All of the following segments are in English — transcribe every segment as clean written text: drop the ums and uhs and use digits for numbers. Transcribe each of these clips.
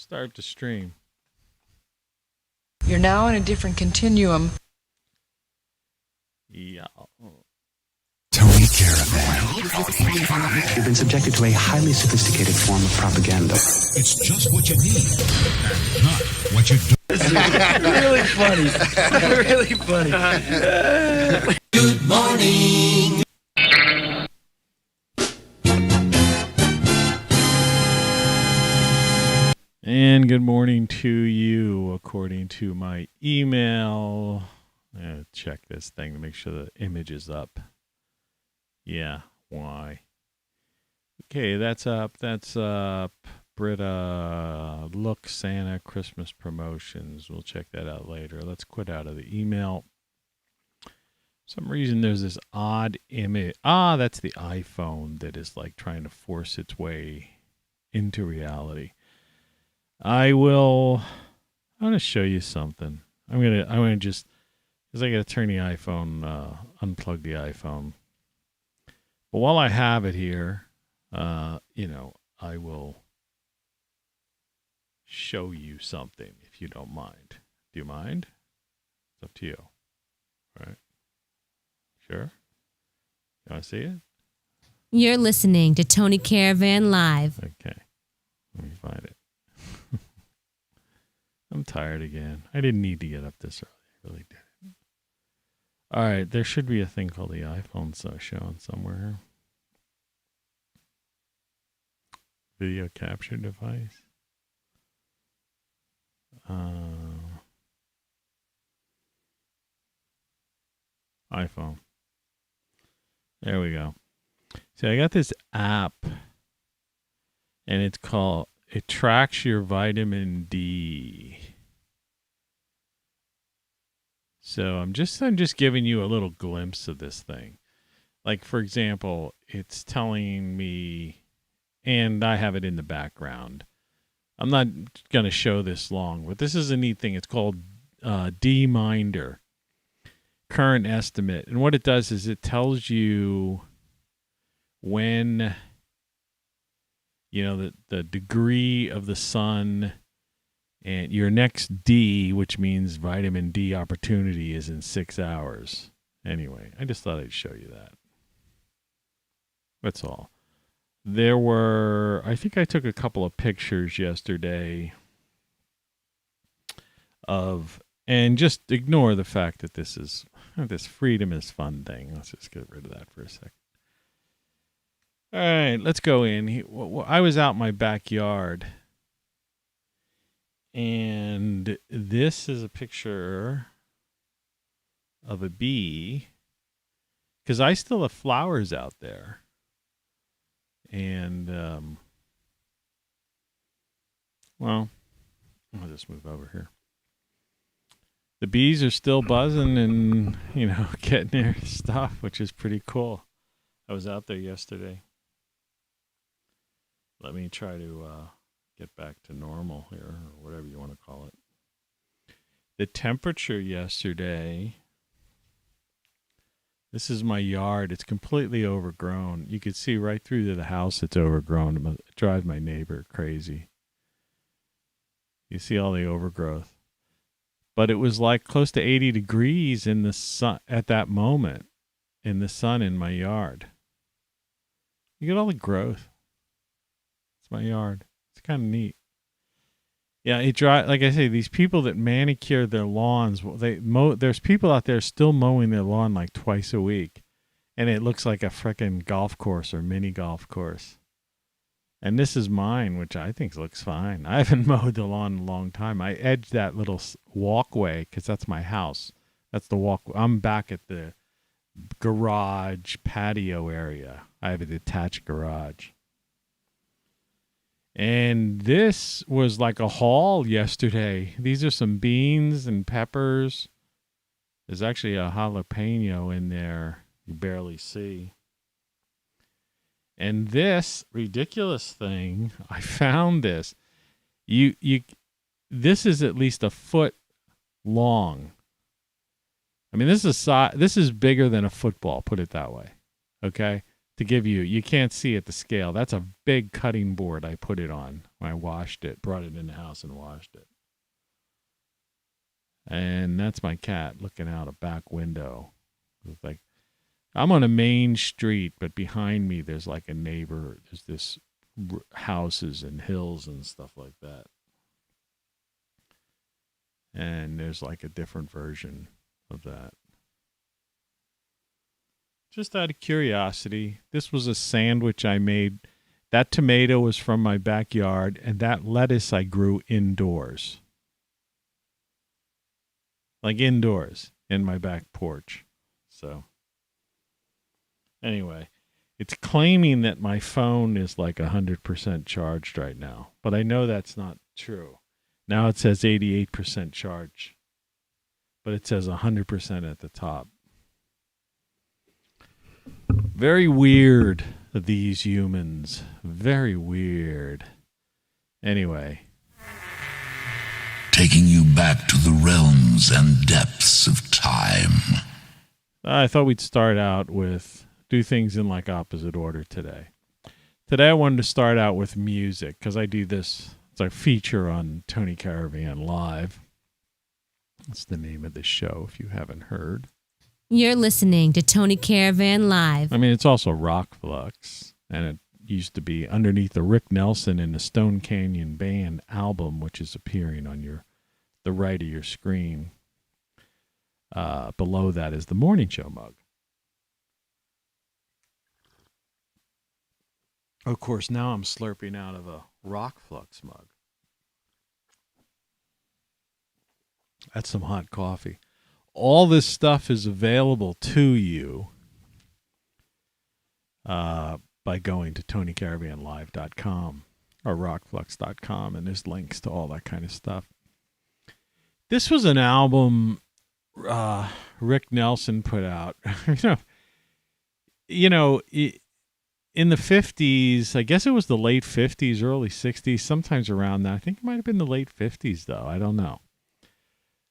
Start the stream. You're now in a different continuum. Yeah. Tony Caravan. You've been subjected to a highly sophisticated form of propaganda. It's just what you need, and not what you do. Really funny. Really funny. Good morning. And good morning to you, according to my email. Check this thing to make sure the image is up. Yeah, why? Okay, that's up. That's up. Britta, look, Santa Christmas promotions. We'll check that out later. Let's quit out of the email. For some reason, there's this odd image. That's the iPhone that is like trying to force its way into reality. I'm going to show you something. I'm going to just, because I got to turn the iPhone, unplug the iPhone. But while I have it here, I will show you something if you don't mind. Do you mind? It's up to you. All right. Sure? You want to see it? You're listening to Tony Caravan Live. Okay. Let me find it. I'm tired again. I didn't need to get up this early. I really didn't. All right. There should be a thing called the iPhone showing somewhere. Video capture device. iPhone. There we go. So I got this app, and it tracks your vitamin D. So I'm just giving you a little glimpse of this thing. Like, for example, it's telling me, and I have it in the background. I'm not going to show this long, but this is a neat thing. It's called D-Minder, current estimate. And what it does is it tells you when, the degree of the sun and your next D, which means vitamin D opportunity, is in 6 hours. Anyway, I just thought I'd show you that. That's all. I think I took a couple of pictures yesterday and just ignore the fact that this freedom is fun thing. Let's just get rid of that for a second. All right, let's go in. I was out in my backyard, and this is a picture of a bee, because I still have flowers out there. And, I'll just move over here. The bees are still buzzing and, getting their stuff, which is pretty cool. I was out there yesterday. Let me try to get back to normal here, or whatever you want to call it. The temperature yesterday, this is my yard. It's completely overgrown. You could see right through to the house it's overgrown. It drives my neighbor crazy. You see all the overgrowth. But it was like close to 80 degrees in the sun at that moment, in the sun in my yard. You get all the growth. It's my yard. It's kind of neat. Yeah, like I say, these people that manicure their lawns, there's people out there still mowing their lawn like twice a week, and it looks like a frickin' golf course or mini golf course. And this is mine, which I think looks fine. I haven't mowed the lawn in a long time. I edged that little walkway because that's my house. That's the walk. I'm back at the garage patio area. I have a detached garage. And this was like a haul yesterday. These are some beans and peppers. There's actually a jalapeno in there you barely see. And this ridiculous thing, I found this. This is at least a foot long. I mean, this is bigger than a football, put it that way. Okay? to give you can't see at the scale. That's a big cutting board I put it on when I washed it, brought it in the house and washed it. And that's my cat looking out a back window. It's like, I'm on a main street, but behind me there's like a neighbor. There's this houses and hills and stuff like that. And there's like a different version of that. Just out of curiosity, this was a sandwich I made. That tomato was from my backyard, and that lettuce I grew indoors. Like indoors in my back porch. So anyway, it's claiming that my phone is like 100% charged right now, but I know that's not true. Now it says 88% charge, but it says 100% at the top. Very weird, these humans. Very weird. Anyway. Taking you back to the realms and depths of time. I thought we'd start out with, do things in like opposite order today. Today I wanted to start out with music, because I do this, it's a feature on Tony Caravan Live. That's the name of the show, if you haven't heard. You're listening to Tony Caravan Live. I mean, it's also ROCKFLUX, and it used to be underneath the Rick Nelson and the Stone Canyon Band album, which is appearing on the right of your screen. Below that is the Morning Show mug. Of course, now I'm slurping out of a ROCKFLUX mug. That's some hot coffee. All this stuff is available to you by going to TonyCaravanLive.com or ROCKFLUX.com, and there's links to all that kind of stuff. This was an album Rick Nelson put out. in the 50s, I guess it was the late 50s, early 60s, sometimes around that. I think it might have been the late 50s, though. I don't know.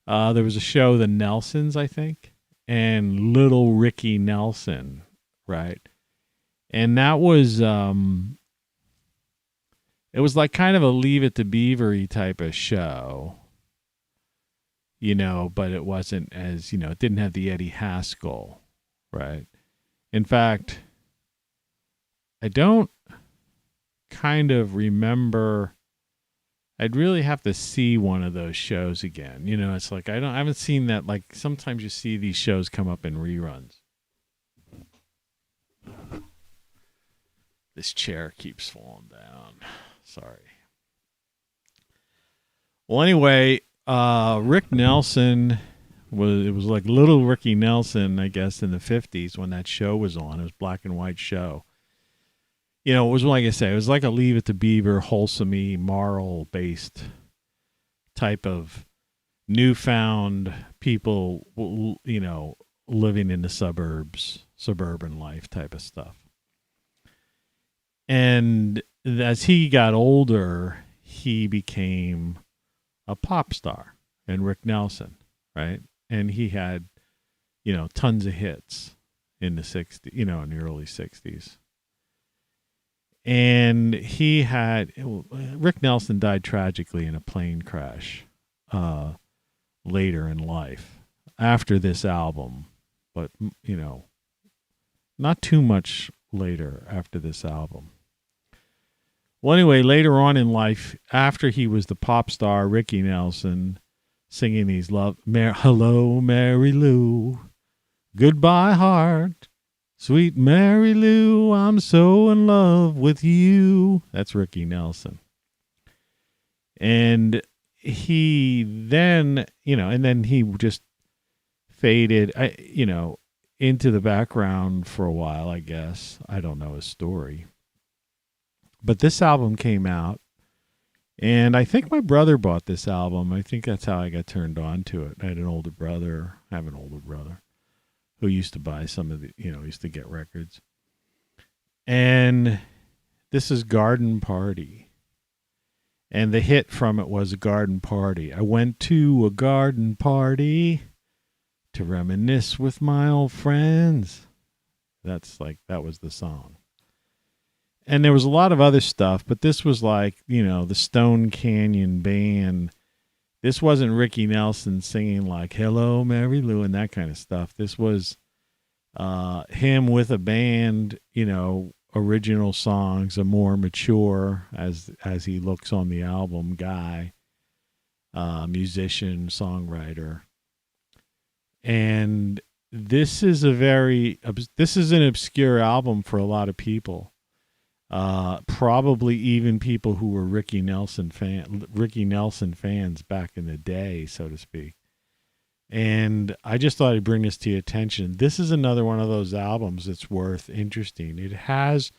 There was a show, The Nelsons, I think, and Little Ricky Nelson, right? And that was, it was like kind of a Leave It to Beaver-y type of show, but it wasn't as, it didn't have the Eddie Haskell, right? In fact, I don't kind of remember. I'd really have to see one of those shows again. It's like I haven't seen that. Like sometimes you see these shows come up in reruns. This chair keeps falling down. Sorry. Well, anyway, Rick Nelson it was like Little Ricky Nelson, I guess, in the 50s when that show was on. It was a black and white show. It was like I say, it was like a Leave It to Beaver, wholesome-y, moral-based type of newfound people, living in the suburbs, suburban life type of stuff. And as he got older, he became a pop star, and Rick Nelson, right? And he had, tons of hits in the 60s, in the early 60s. And Rick Nelson died tragically in a plane crash later in life after this album, but, not too much later after this album. Well, anyway, later on in life, after he was the pop star Ricky Nelson singing these Hello, Mary Lou, Goodbye, Heart, Sweet Mary Lou, I'm so in love with you. That's Ricky Nelson. And he then, and then he just faded, into the background for a while, I guess. I don't know his story. But this album came out, and I think my brother bought this album. I think that's how I got turned on to it. I have an older brother who used to buy some of the, used to get records. And this is Garden Party. And the hit from it was a garden party. I went to a garden party to reminisce with my old friends. That was the song. and there was a lot of other stuff, but this was like, the Stone Canyon Band. This wasn't Ricky Nelson singing like "Hello, Mary Lou" and that kind of stuff. This was him with a band, original songs, a more mature, as he looks on the album, guy, musician, songwriter. And this is an obscure album for a lot of people. Probably even people who were Ricky Nelson fans back in the day, so to speak. And I just thought I'd bring this to your attention. This is another one of those albums that's worth interesting. It has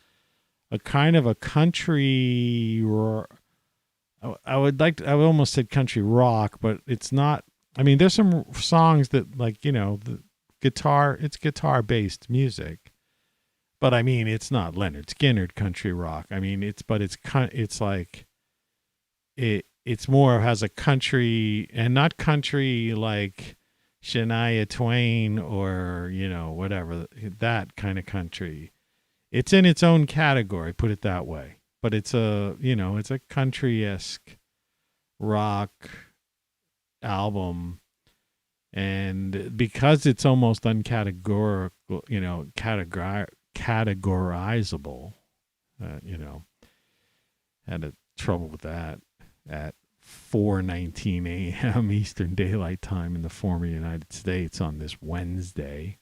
a kind of a country, I would almost said country rock, but it's not. I mean, there's some songs that, like, the guitar, it's guitar-based music. But I mean, it's not Leonard Skinner country rock. I mean, it's like it's more has a country, and not country like Shania Twain or whatever, that kind of country. It's in its own category, put it that way. But it's it's a country-esque rock album, and because it's almost uncategorical, categorizable, had a trouble with that at 4:19 a.m. Eastern Daylight Time in the former United States on this Wednesday.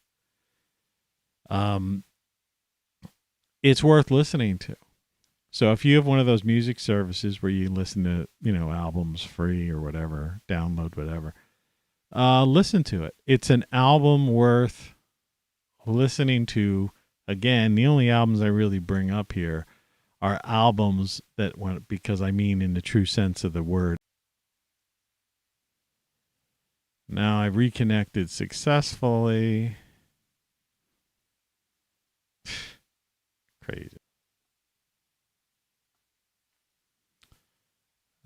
It's worth listening to. So if you have one of those music services where you listen to, albums free or whatever, download whatever, listen to it. It's an album worth listening to. Again, the only albums I really bring up here are albums that went, because I mean in the true sense of the word. Now I've reconnected successfully. Crazy.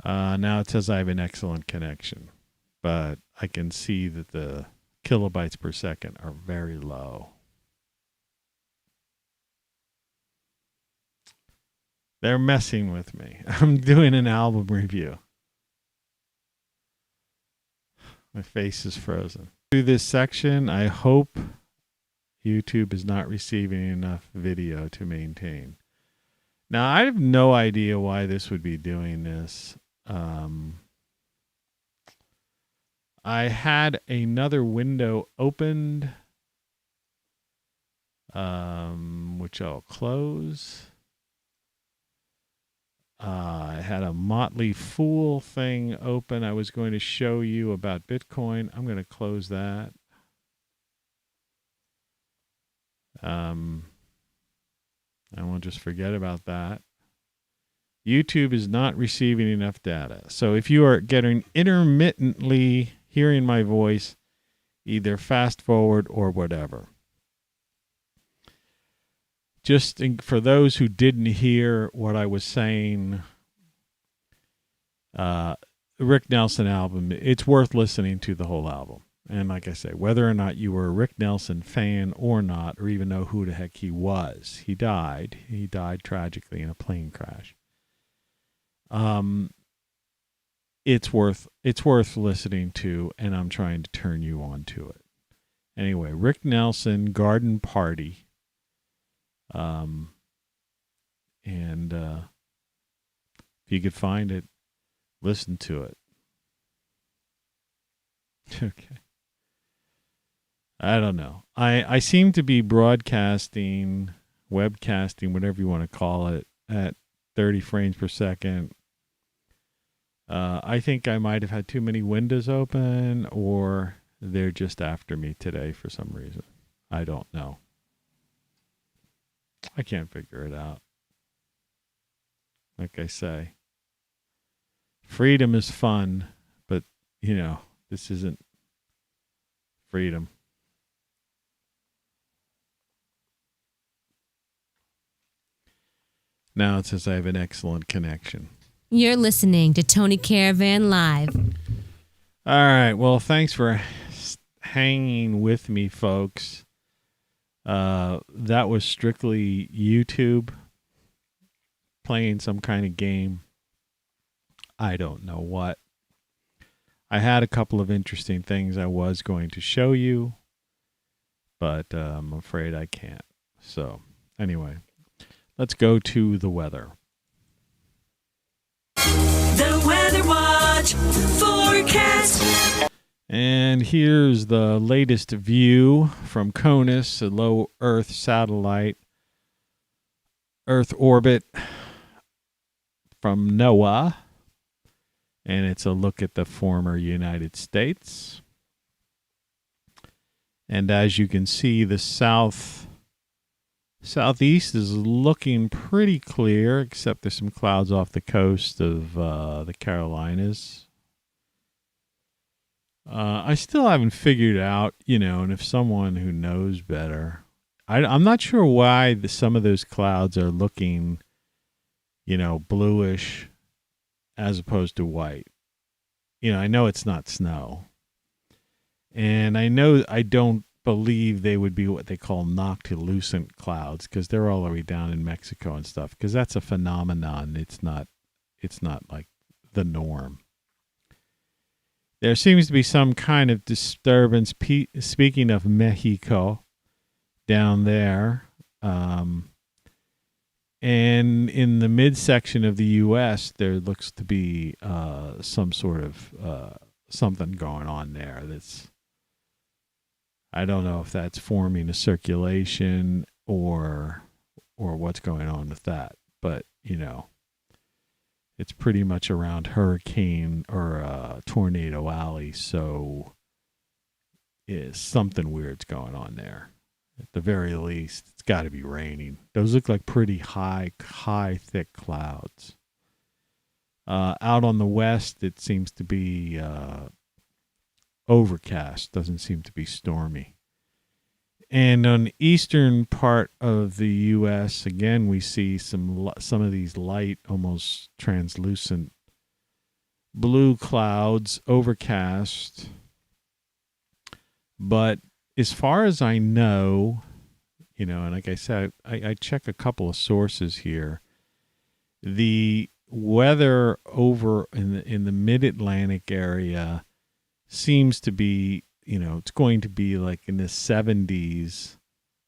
Now it says I have an excellent connection, but I can see that the kilobytes per second are very low. They're messing with me. I'm doing an album review. My face is frozen. Through this section, I hope YouTube is not receiving enough video to maintain. Now, I have no idea why this would be doing this. I had another window opened, which I'll close. I had a Motley Fool thing open. I was going to show you about Bitcoin. I'm going to close that. And we'll just forget about that. YouTube is not receiving enough data. So if you are getting intermittently hearing my voice, either fast forward or whatever. Just for those who didn't hear what I was saying, Rick Nelson album, it's worth listening to the whole album. And like I say, whether or not you were a Rick Nelson fan or not, or even know who the heck he was, he died. He died tragically in a plane crash. It's worth listening to, and I'm trying to turn you on to it. Anyway, Rick Nelson, Garden Party. If you could find it, listen to it. Okay. I don't know. I seem to be broadcasting, webcasting, whatever you want to call it, at 30 frames per second. I think I might have had too many windows open, or they're just after me today for some reason. I don't know. I can't figure it out. Like I say, freedom is fun, but, this isn't freedom. Now it says I have an excellent connection. You're listening to Tony Caravan Live. All right. Well, thanks for hanging with me, folks. That was strictly YouTube. playing some kind of game. I don't know what. I had a couple of interesting things I was going to show you, but I'm afraid I can't. So, anyway, let's go to the weather. The Weather Watch forecast. And here's the latest view from CONUS, a low Earth satellite, Earth orbit from NOAA. And it's a look at the former United States. And as you can see, the southeast is looking pretty clear, except there's some clouds off the coast of the Carolinas. I still haven't figured out, and if someone who knows better, I'm not sure why some of those clouds are looking, bluish as opposed to white. I know it's not snow. And I don't believe they would be what they call noctilucent clouds, because they're all the way down in Mexico and stuff, because that's a phenomenon. It's not like the norm. There seems to be some kind of disturbance, speaking of Mexico, down there. And in the midsection of the U.S., there looks to be some sort of something going on there. I don't know if that's forming a circulation or what's going on with that. But, it's pretty much around hurricane or tornado alley. So something weird's going on there. At the very least, it's got to be raining. Those look like pretty high, thick clouds. Out on the west, it seems to be overcast. Doesn't seem to be stormy. And on the eastern part of the U.S., again, we see some of these light, almost translucent blue clouds, overcast. But as far as I know, and like I said, I check a couple of sources here. The weather over in the mid-Atlantic area seems to be, it's going to be like in the 70s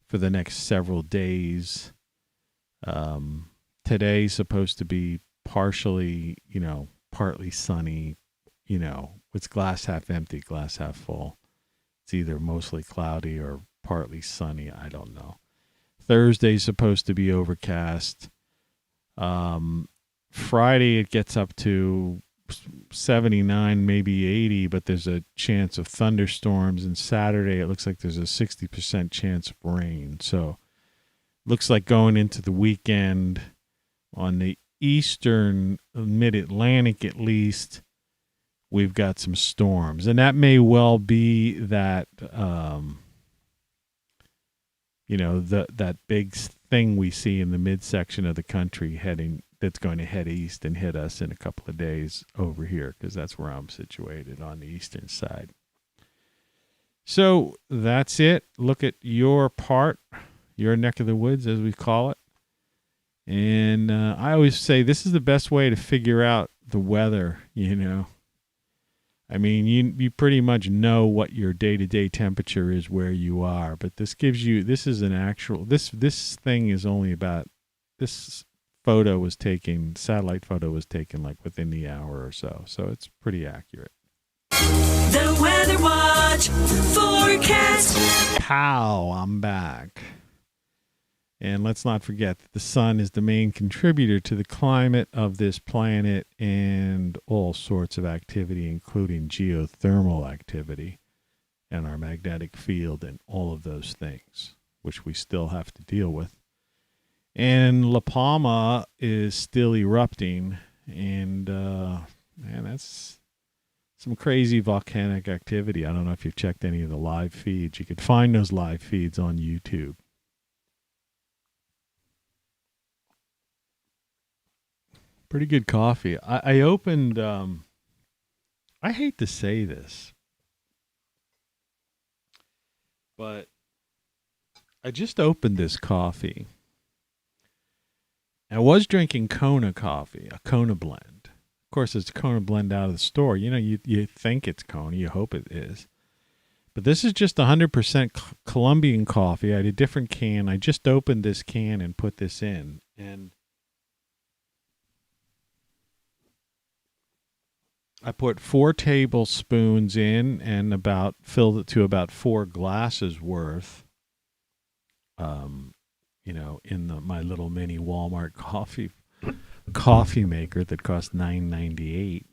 for the next several days. Today's supposed to be partly sunny, it's glass half empty, glass half full. It's either mostly cloudy or partly sunny. I don't know. Thursday's supposed to be overcast. Friday it gets up to 79, maybe 80, but there's a chance of thunderstorms. And Saturday it looks like there's a 60% chance of rain. So looks like going into the weekend on the eastern mid-Atlantic at least, we've got some storms, and that may well be that, that big thing we see in the midsection of the country that's going to head east and hit us in a couple of days over here, because that's where I'm situated on the eastern side. So that's it. Look at your part, your neck of the woods, as we call it. And I always say this is the best way to figure out the weather, I mean, you pretty much know what your day-to-day temperature is where you are, but this is an actual, this thing is only about, this satellite photo was taken like within the hour or so it's pretty accurate. The Weather Watch forecast. Pow, I'm back. And let's not forget that the sun is the main contributor to the climate of this planet and all sorts of activity, including geothermal activity and our magnetic field and all of those things, which we still have to deal with. And La Palma is still erupting, and that's some crazy volcanic activity. I don't know if you've checked any of the live feeds. You could find those live feeds on YouTube. Pretty good coffee. I opened, I hate to say this, but I just opened this coffee. I was drinking Kona coffee, a Kona blend. Of course, it's a Kona blend out of the store. You know, you think it's Kona, you hope it is. But this is just 100% Colombian coffee. I had a different can. I just opened this can and put this in. And I put 4 tablespoons in and filled it to about 4 glasses worth. You know, in my little mini Walmart coffee maker that cost $9.98.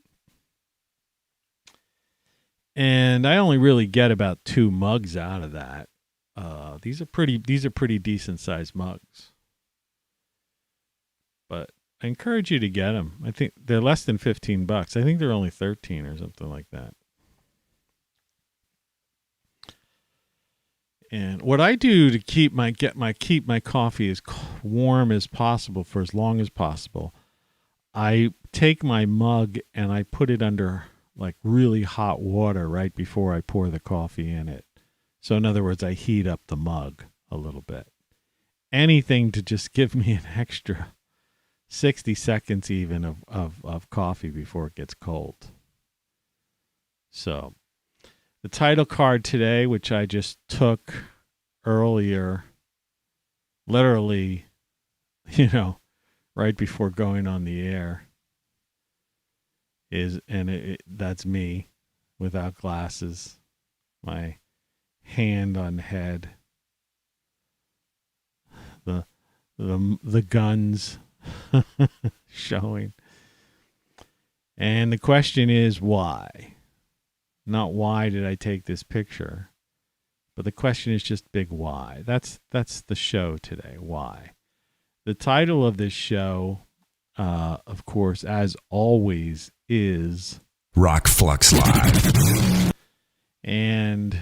And I only really get about 2 mugs out of that. These are pretty decent sized mugs. But I encourage you to get them. I think they're less than $15. I think they're only 13 or something like that. And what I do to keep my coffee as warm as possible for as long as possible, I take my mug and I put it under like really hot water right before I pour the coffee in it. So in other words, I heat up the mug a little bit. Anything to just give me an extra 60 seconds even of coffee before it gets cold. So the title card today, which I just took earlier, literally, you know, right before going on the air, that's me without glasses, my hand on head, the guns showing. And the question is why? Not why did I take this picture, but the question is just big why. That's the show today. Why? The title of this show, of course, as always, is ROCKFLUX Live. And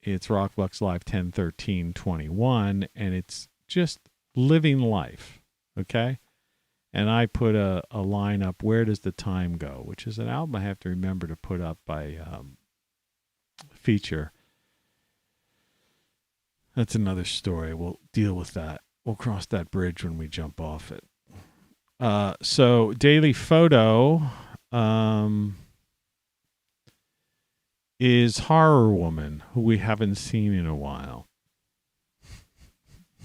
it's ROCKFLUX Live 10/13/21, and it's just living life, okay? And I put a line up, Where Does the Time Go?, which is an album I have to remember to put up by Feature. That's another story. We'll deal with that. We'll cross that bridge when we jump off it. So Daily Photo is Horror Woman, who we haven't seen in a while.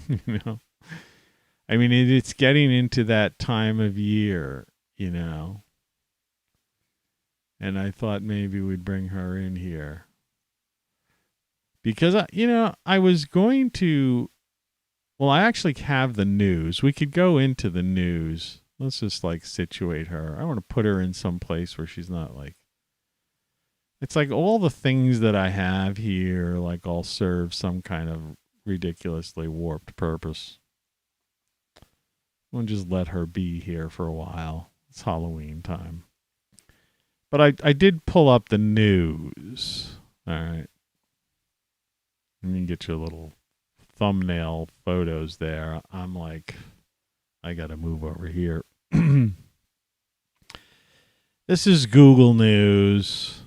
You know? I mean, it's getting into that time of year, you know. And I thought maybe we'd bring her in here. Because, I was going to... Well, I actually have the news. We could go into the news. Let's just, situate her. I want to put her in some place where she's not, It's like all the things that I have here, all serve some kind of ridiculously warped purpose. We'll just let her be here for a while. It's Halloween time. But I did pull up the news. All right. Let me get your little thumbnail photos there. I'm I got to move over here. This is Google News.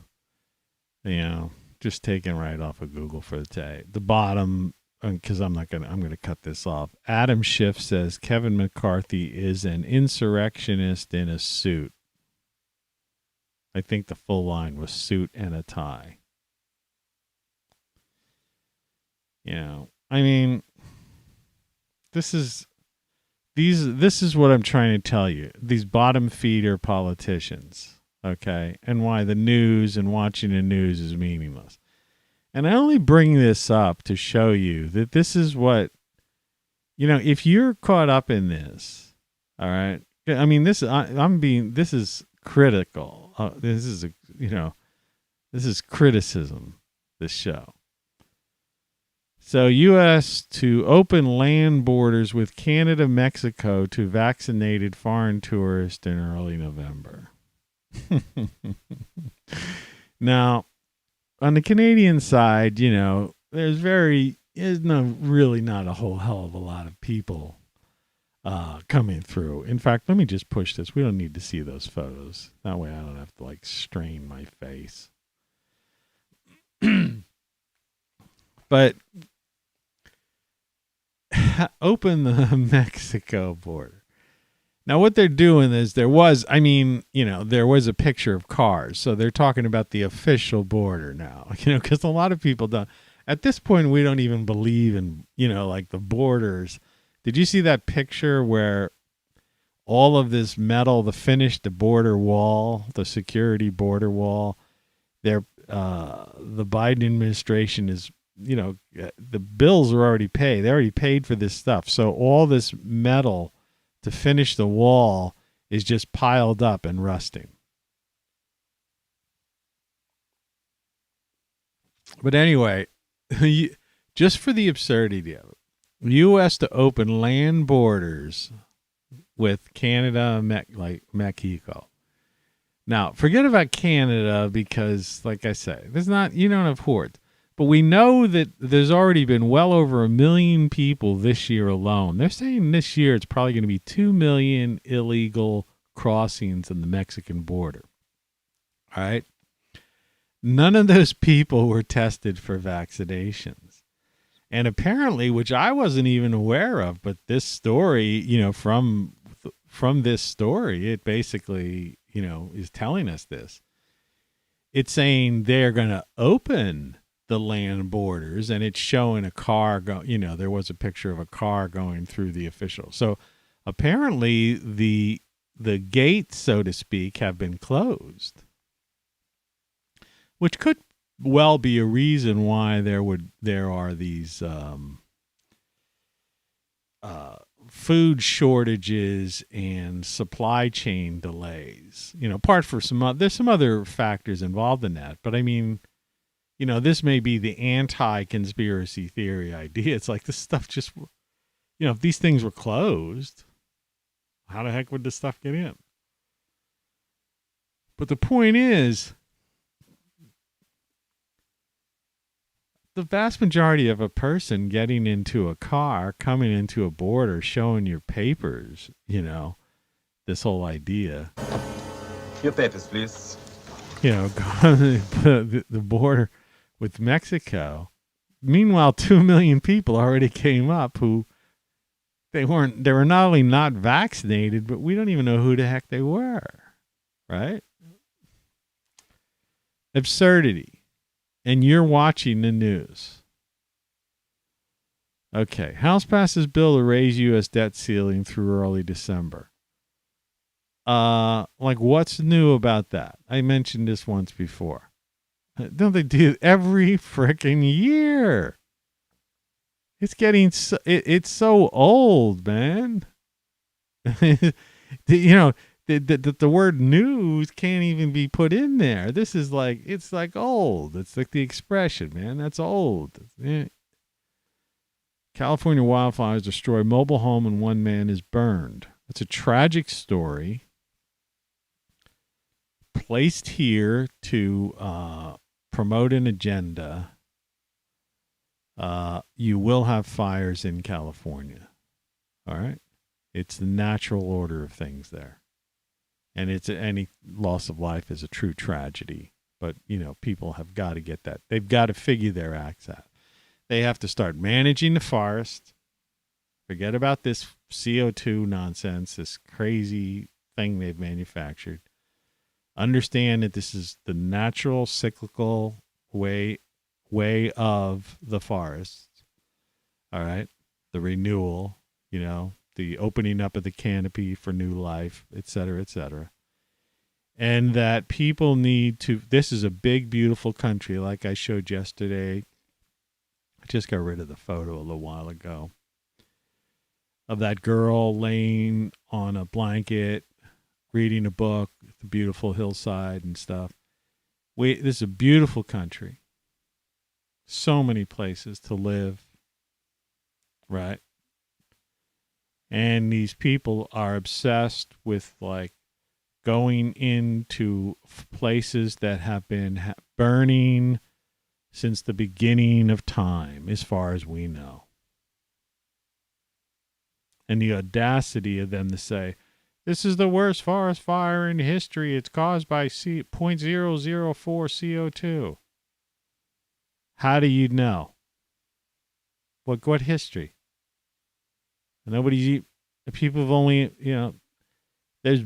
Just taken right off of Google for the day. The bottom, because I'm going to cut this off. Adam Schiff says Kevin McCarthy is an insurrectionist in a suit. I think the full line was suit and a tie. I mean, this is what I'm trying to tell you. These bottom feeder politicians, okay, and why the news and watching the news is meaningless. And I only bring this up to show you that this is what, if you're caught up in this, all right. I mean, this is critical. This is criticism. This show. So, U.S. to open land borders with Canada, Mexico to vaccinated foreign tourists in early November. Now, on the Canadian side, there's really not a whole hell of a lot of people coming through. In fact, let me just push this. We don't need to see those photos. That way I don't have to strain my face. But open the Mexico border. Now, what they're doing is there was a picture of cars. So they're talking about the official border now, because a lot of people don't. At this point, we don't even believe in, like the borders. Did you see that picture where all of this metal, the border wall, the security border wall, the Biden administration is, the bills are already paid. They already paid for this stuff. So all this metal to finish the wall is just piled up and rusting. But anyway, just for the absurdity of it, the U.S. to open land borders with Canada and Mexico. Now, forget about Canada because, like I say, you don't have hordes. But we know that there's already been well over 1 million people this year alone. They're saying this year it's probably going to be 2 million illegal crossings in the Mexican border. All right? None of those people were tested for vaccinations. And apparently, which I wasn't even aware of, but this story, from this story, it basically, is telling us this. It's saying they're going to open the land borders, and it's showing a car there was a picture of a car going through the official. So apparently the gates, so to speak, have been closed, which could well be a reason why there are these food shortages and supply chain delays. Apart from there's some other factors involved in that, but I mean, this may be the anti-conspiracy theory idea. It's like this stuff just, if these things were closed, how the heck would this stuff get in? But the point is, the vast majority of a person getting into a car, coming into a border, showing your papers, this whole idea. Your papers, please. The border with Mexico. Meanwhile, 2 million people already came up who they were not only not vaccinated, but we don't even know who the heck they were. Right? Absurdity. And you're watching the news. Okay. House passes bill to raise U.S. debt ceiling through early December. What's new about that? I mentioned this once before. Don't they do it every freaking year? It's getting it's so old, man. The word news can't even be put in there. This is it's old. It's like the expression, man. That's old. Yeah. California wildfires destroy mobile home and 1 man is burned. It's a tragic story placed here to promote an agenda. You will have fires in California. All right? It's the natural order of things there. And any loss of life is a true tragedy. But, people have got to get that. They've got to figure their acts out. They have to start managing the forest. Forget about this CO2 nonsense, this crazy thing they've manufactured. Understand that this is the natural cyclical way of the forest. All right? The renewal, the opening up of the canopy for new life, et cetera, et cetera. And that people need to, this is a big, beautiful country like I showed yesterday. I just got rid of the photo a little while ago of that girl laying on a blanket, reading a book, the beautiful hillside and stuff. This is a beautiful country. So many places to live, right? And these people are obsessed with going into places that have been burning since the beginning of time, as far as we know. And the audacity of them to say, this is the worst forest fire in history. It's caused by 0.004 CO2. How do you know? What history? People have only, There's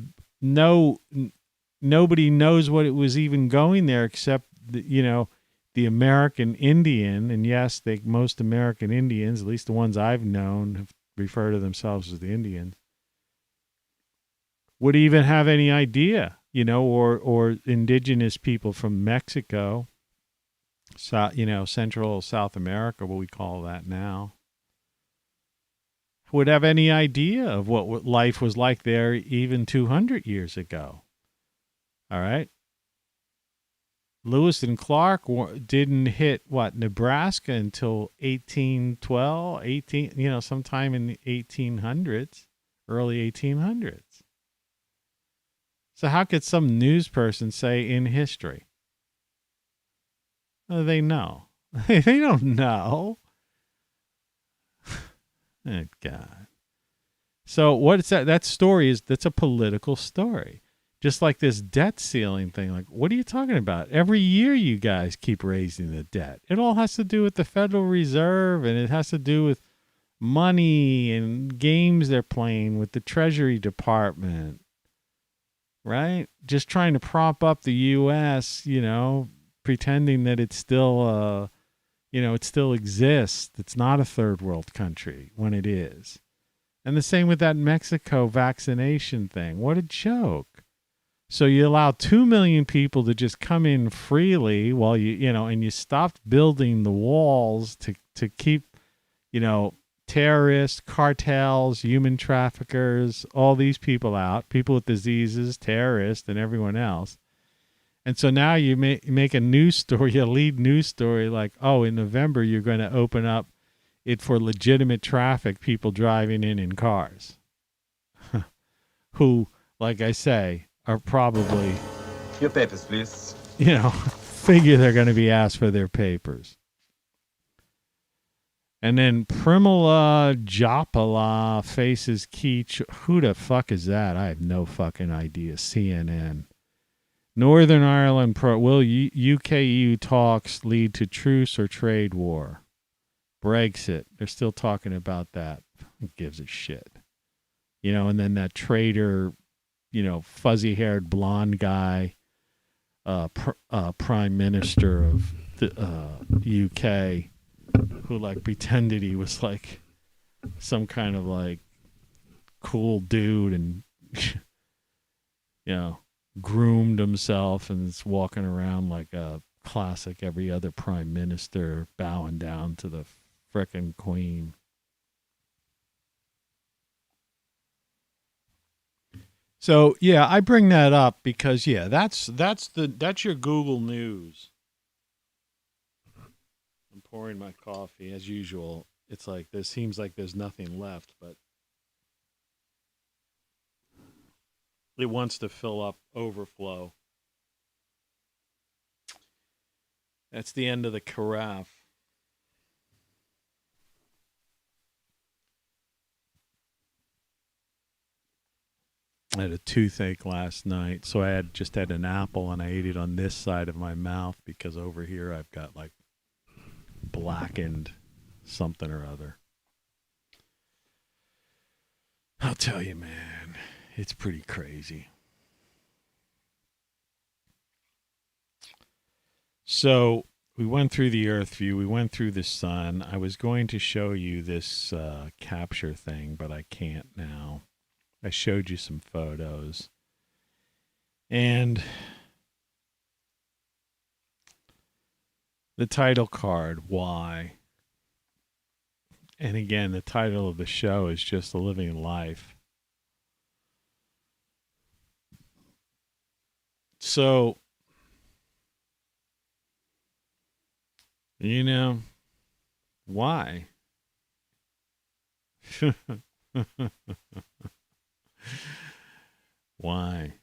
nobody knows what it was even going there except the American Indian. And yes, most American Indians, at least the ones I've known, have referred to themselves as the Indians, would even have any idea, or indigenous people from Mexico, Central South America, what we call that now, would have any idea of what life was like there even 200 years ago. All right. Lewis and Clark didn't hit Nebraska until 1812, sometime in the 1800s, early 1800s. So how could some news person say in history? They know. They don't know. Oh, God. So what is that? That story that's a political story. Just like this debt ceiling thing. Like, what are you talking about? Every year you guys keep raising the debt. It all has to do with the Federal Reserve, and it has to do with money and games they're playing with the Treasury Department. Right? Just trying to prop up the U.S., pretending that it's still, it still exists. It's not a third world country when it is. And the same with that Mexico vaccination thing. What a joke. So you allow 2 million people to just come in freely while and you stopped building the walls to keep, terrorists, cartels, human traffickers, all these people out, people with diseases, terrorists, and everyone else. And so now you make a news story, a lead news story like, oh, in November you're going to open up it for legitimate traffic, people driving in cars. Who, like I say, are probably, Your papers, please. figure they're going to be asked for their papers. And then Primala Jopala faces Keach. Who the fuck is that? I have no fucking idea. CNN. Northern Ireland will UK-EU talks lead to truce or trade war? Brexit. They're still talking about that. Who gives a shit? And then that traitor, fuzzy-haired blonde guy, prime minister of the UK, who pretended he was some kind of cool dude and groomed himself and is walking around like a classic every other prime minister, bowing down to the frickin' queen. So yeah, I bring that up because that's your Google News. I'm pouring my coffee as usual. It's like there seems like there's nothing left, but it wants to fill up, overflow. That's the end of the carafe. I had a toothache last night, so I just had an apple and I ate it on this side of my mouth because over here I've got blackened something or other. I'll tell you, man, it's pretty crazy. So we went through the Earth view. We went through the sun. I was going to show you this capture thing, but I can't now. I showed you some photos. And the title card, why? And again, the title of the show is just Living Life. So, why? Why?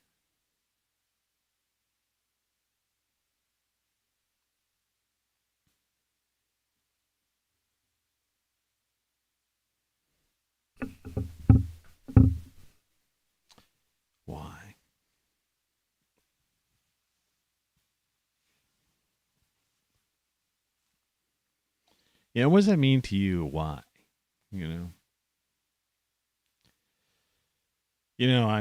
Why? Yeah, what does that mean to you? Why? I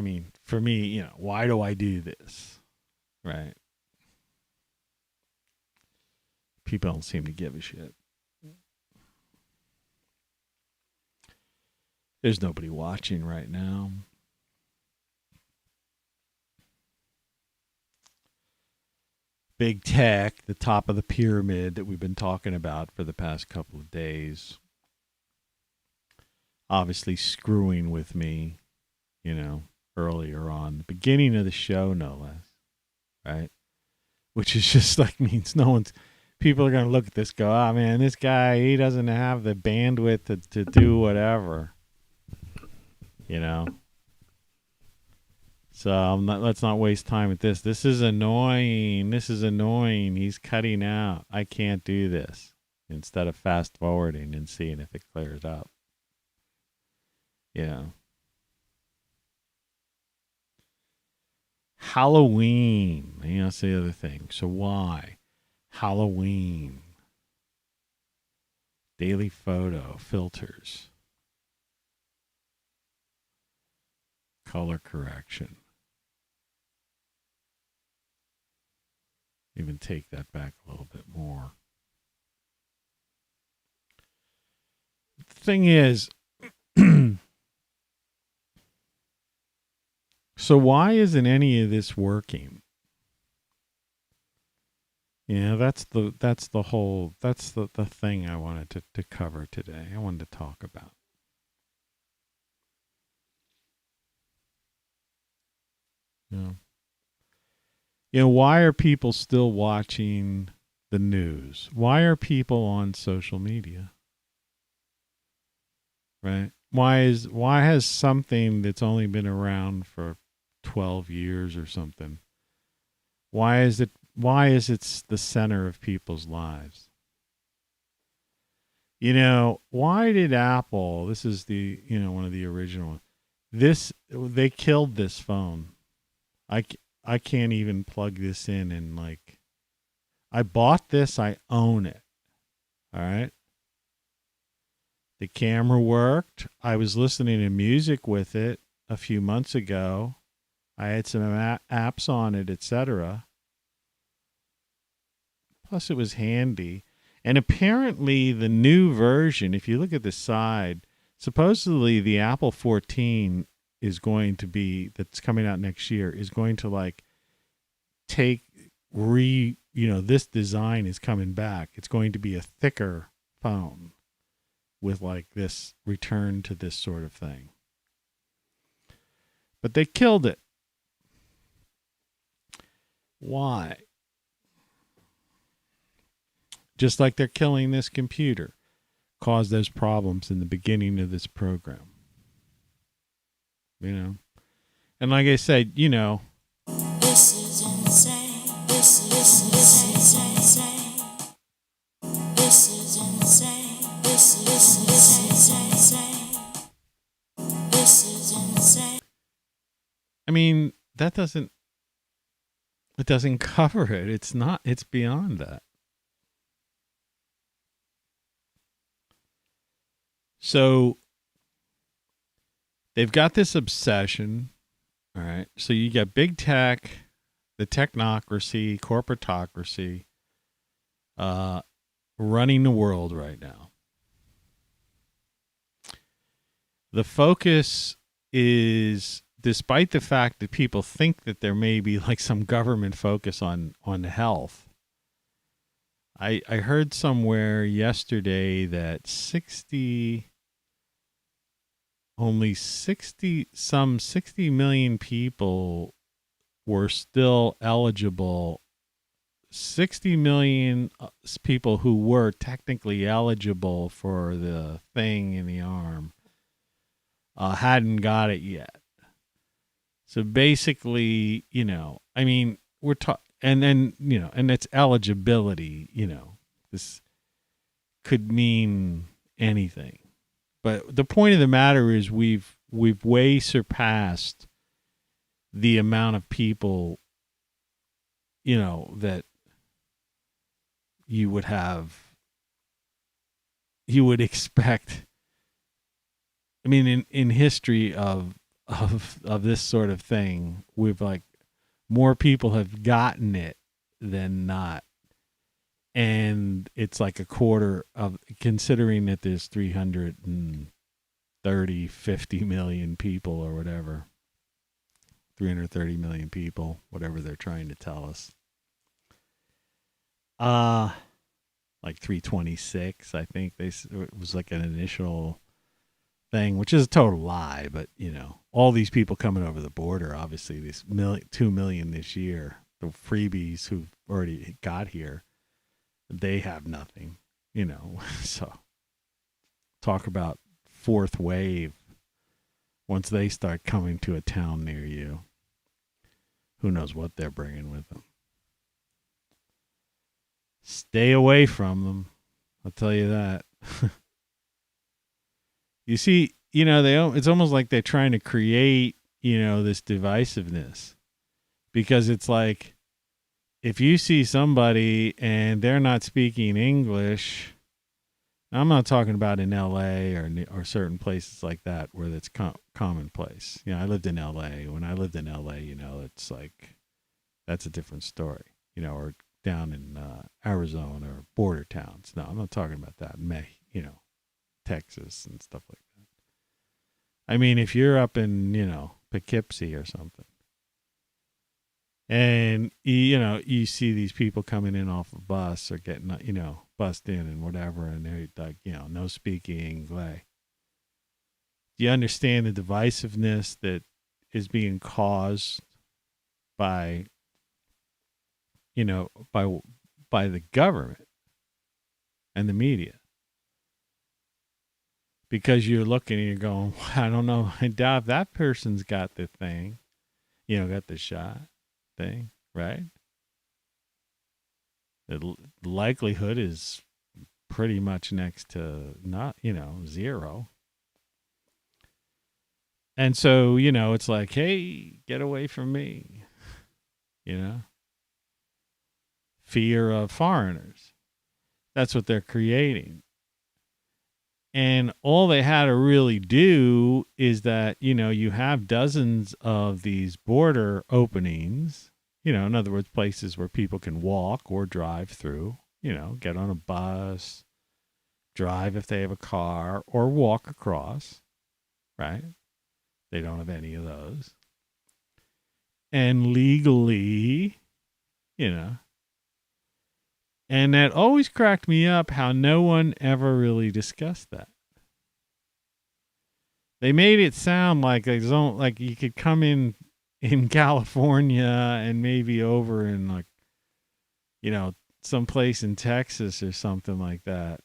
mean, for me, why do I do this? Right? People don't seem to give a shit. There's nobody watching right now. Big tech, the top of the pyramid that we've been talking about for the past couple of days, obviously screwing with me, earlier on, the beginning of the show, no less, right? Which is just like means people are going to look at this, go, oh man, this guy, he doesn't have the bandwidth to do whatever, So let's not waste time with this. This is annoying. He's cutting out. I can't do this. Instead of fast forwarding and seeing if it clears up. Halloween. That's the other thing. So why? Halloween. Daily photo filters. Color correction. Even take that back a little bit more. The thing is, so why isn't any of this working? That's the thing I wanted to cover today. I wanted to talk about. Why are people still watching the news? Why are people on social media? Right? Why has something that's only been around for 12 years or something? Why is it the center of people's lives? Why did Apple, this is the, one of the original, they killed this phone. I can't even plug this in and I bought this, I own it. All right. The camera worked. I was listening to music with it a few months ago. I had some apps on it, etc. Plus it was handy. And apparently the new version, if you look at the side, supposedly the Apple 14 is going to be, that's coming out next year, is going to this design is coming back. It's going to be a thicker phone with this return to this sort of thing. But they killed it. Why? Just like they're killing this computer. Caused those problems in the beginning of this program. And like I said, this is insane. This is insane. This is insane. This is insane. This is insane. I mean, it doesn't cover it. It's beyond that. So they've got this obsession, all right? So you got big tech, the technocracy, corporatocracy, running the world right now. The focus is, despite the fact that people think that there may be some government focus on health, I heard somewhere yesterday that 60 million people were still eligible. 60 million people who were technically eligible for the thing in the arm hadn't got it yet. So basically, we're talking, and then, and it's eligibility, this could mean anything. But the point of the matter is we've way surpassed the amount of people, that you would expect. I mean, in history of of this sort of thing. We've like more people have gotten it than not. And it's like a quarter of, considering that there's 50 million people or whatever, 330 million people, whatever they're trying to tell us. Like 326, I think it was like an initial thing, which is a total lie. But you know, all these people coming over the border, obviously, these 2 million this year, the freebies who've already got here, they have nothing, you know. So talk about fourth wave. Once they start coming to a town near you, who knows what they're bringing with them. Stay away from them. I'll tell you that. You see, you know, it's almost like they're trying to create, you know, this divisiveness, because it's like, if you see somebody and they're not speaking English, I'm not talking about in LA or certain places like that where that's commonplace. You know, I lived in LA. When I lived in LA, you know, it's like, that's a different story, you know, or down in Arizona or border towns. No, I'm not talking about that. You know, Texas and stuff like that. I mean, if you're up in, you know, Poughkeepsie or something, and, you know, you see these people coming in off a bus or getting, you know, bussed in and whatever, and they're like, you know, no speaking English. Do you understand the divisiveness that is being caused by, you know, by the government and the media? Because you're looking and you're going, I don't know, I doubt if that person's got the thing, you know, got the shot thing, right? The likelihood is pretty much next to not, you know, zero. And so, you know, it's like, hey, get away from me, you know? Fear of foreigners. That's what they're creating. And all they had to really do is that, you know, you have dozens of these border openings, you know, in other words, places where people can walk or drive through, you know, get on a bus, drive if they have a car, or walk across, right? They don't have any of those. And legally, you know, and that always cracked me up how no one ever really discussed that. They made it sound like like you could come in California and maybe over in, like, you know, someplace in Texas or something like that.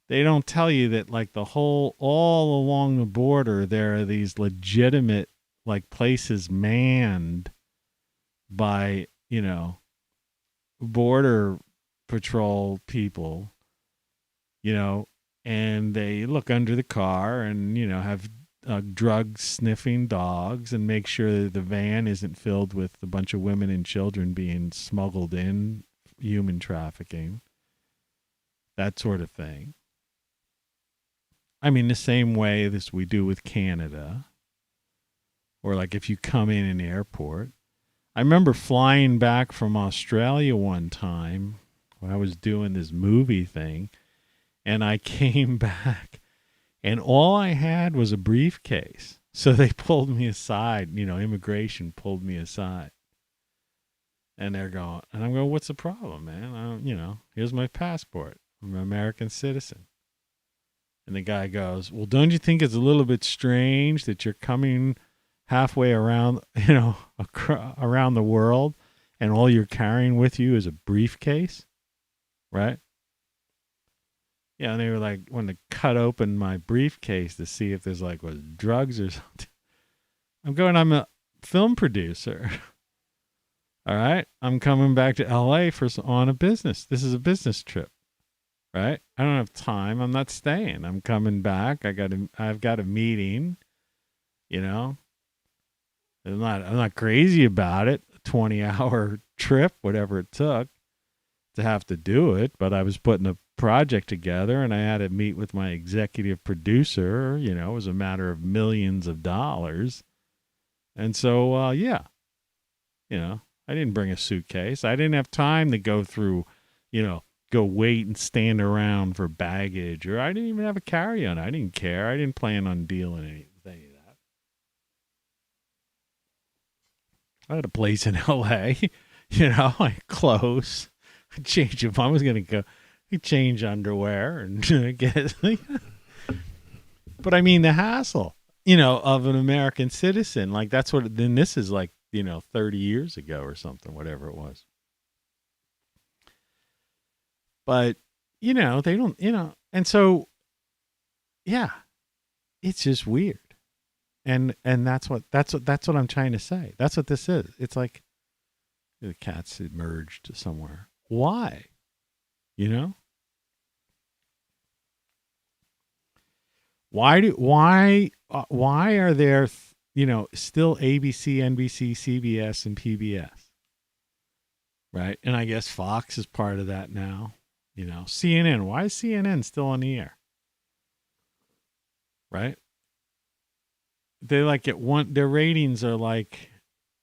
They don't tell you that, like, all along the border, there are these legitimate, like, places manned by, you know, border patrol people, you know, and they look under the car and, you know, have drug sniffing dogs and make sure that the van isn't filled with a bunch of women and children being smuggled in, human trafficking, that sort of thing. I mean, the same way as we do with Canada, or like if you come in an airport. I remember flying back from Australia one time when I was doing this movie thing, and I came back and all I had was a briefcase. So they pulled me aside, you know, immigration pulled me aside. And they're going, and I'm going, what's the problem, man? You know, here's my passport. I'm an American citizen. And the guy goes, well, don't you think it's a little bit strange that you're coming halfway around, you know, around the world, and all you're carrying with you is a briefcase, right? Yeah, and they were like, wanting to cut open my briefcase to see if there's like was drugs or something. I'm going, I'm a film producer. All right, I'm coming back to LA on a business. This is a business trip, right? I don't have time. I'm not staying. I'm coming back. I've got a meeting, you know. I'm not crazy about it. A 20-hour trip, whatever it took to have to do it, but I was putting a project together, and I had to meet with my executive producer. You know, it was a matter of millions of dollars. And so, yeah, you know, I didn't bring a suitcase. I didn't have time to go through, you know, go wait and stand around for baggage, or I didn't even have a carry-on. I didn't care. I didn't plan on dealing with any of that. I had a place in LA, you know, like clothes. Change if I was going to go, change underwear and get, but I mean the hassle, you know, of an American citizen. Like that's what, then this is like, you know, 30 years ago or something, whatever it was. But, you know, they don't, you know, and so, yeah, it's just weird. And that's what I'm trying to say. That's what this is. It's like the cat's emerged somewhere. Why? You know? Why are there, you know, still ABC, NBC, CBS, and PBS? Right? And I guess Fox is part of that now. You know, CNN. Why is CNN still on the air? Right? They like their ratings are like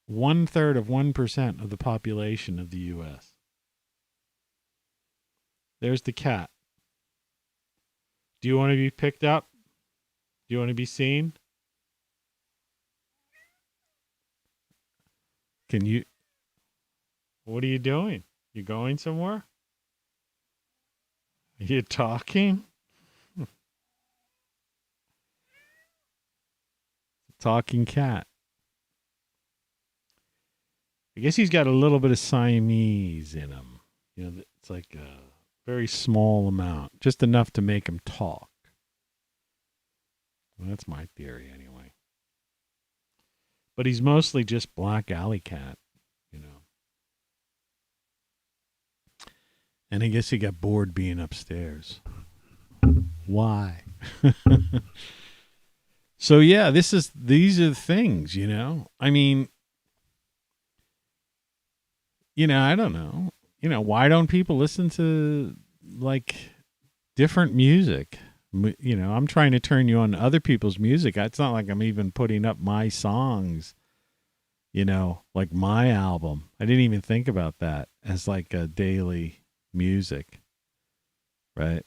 1/3 of 1% of the population of the U.S. There's the cat. Do you want to be picked up? Do you want to be seen? Can you? What are you doing? You going somewhere? Are you talking? Talking cat. I guess he's got a little bit of Siamese in him. You know, it's like a very small amount, just enough to make him talk. Well, that's my theory anyway. But he's mostly just black alley cat, you know. And I guess he got bored being upstairs. Why? So yeah, these are the things, you know. I mean, you know, I don't know. You know, why don't people listen to like different music? You know, I'm trying to turn you on to other people's music. It's not like I'm even putting up my songs, you know, like my album. I didn't even think about that as like a daily music, right?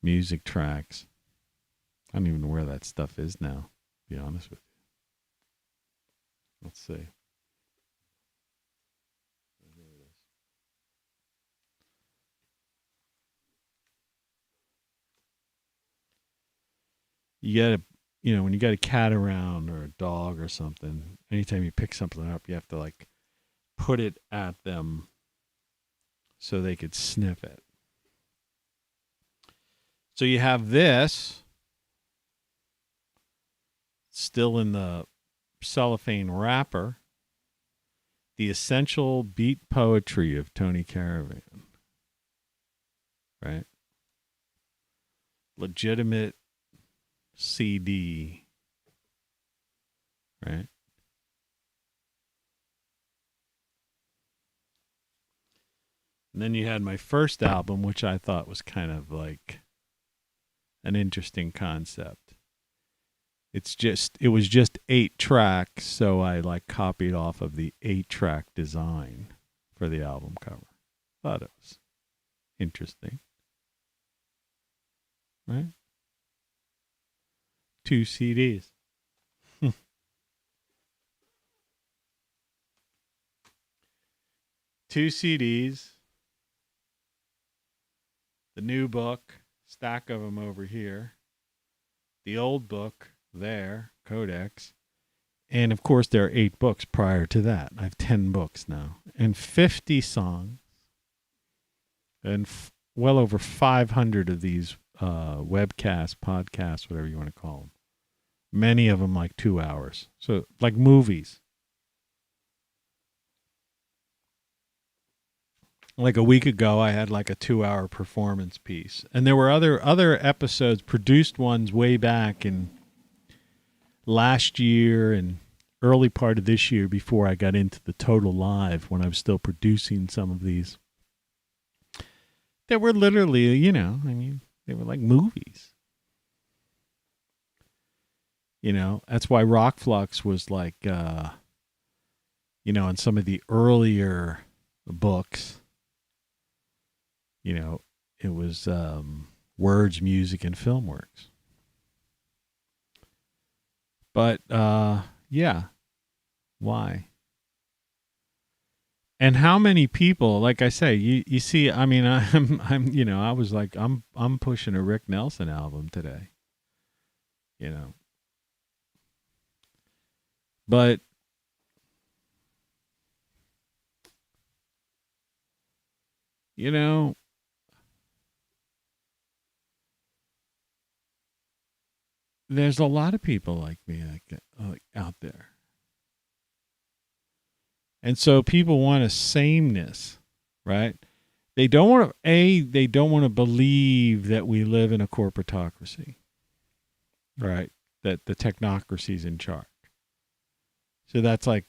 Music tracks. I don't even know where that stuff is now, to be honest with you. Let's see. Here it is. You gotta, you know, when you got a cat around or a dog or something, anytime you pick something up, you have to like put it at them so they could sniff it. So you have this still in the cellophane wrapper, The Essential Beat Poetry of Tony Caravan. Right? Legitimate CD. Right? And then you had my first album, which I thought was kind of like an interesting concept. It was just 8 tracks, so I like copied off of the 8-track design for the album cover. Thought it was interesting. Right? 2 CDs. 2 CDs. The new book, stack of them over here. The old book there, Codex. And of course, there are 8 books prior to that. I have 10 books now. And 50 songs. And well over 500 of these webcasts, podcasts, whatever you want to call them. Many of them like 2 hours. So like movies. Like a week ago, I had like a 2-hour performance piece. And there were other episodes, produced ones way back in last year and early part of this year before I got into the total live when I was still producing some of these. that were literally, you know, I mean, they were like movies. You know, that's why ROCKFLUX was like, you know, in some of the earlier books, you know, it was words, music, and film works. But, yeah, why? And how many people, like I say, you see, I mean, I'm, you know, I was like, I'm pushing a Rick Nelson album today, you know. But you know, there's a lot of people like me like out there. And so people want a sameness, right? They don't want to they don't want to believe that we live in a corporatocracy. Right? That the technocracy's in charge. So that's like,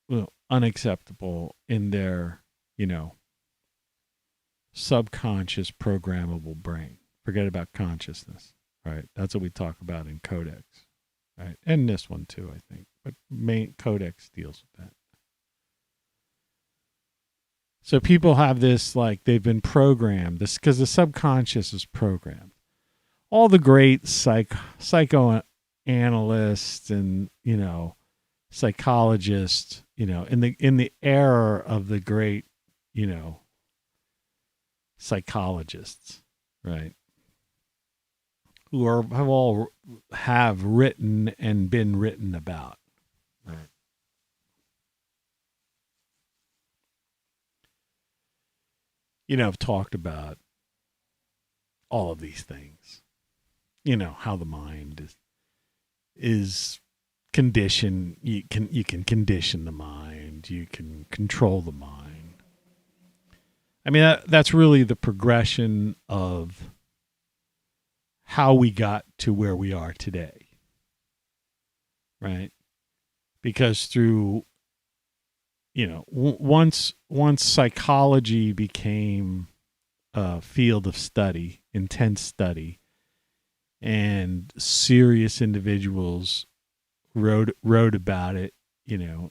well, unacceptable in their, you know, subconscious programmable brain. Forget about consciousness, right? That's what we talk about in Codex, right? And this one too, I think. But main Codex deals with that. So people have this, like, they've been programmed, this because the subconscious is programmed. All the great psychoanalysts and, you know, psychologists, you know, in the era of the great, you know, psychologists, right? Who have written and been written about, right? You know, I've talked about all of these things. You know, how the mind is conditioned. You can condition the mind. You can control the mind. I mean, that's really the progression of how we got to where we are today, right? Because through, you know, once psychology became a field of study, intense study, and serious individuals wrote about it, you know,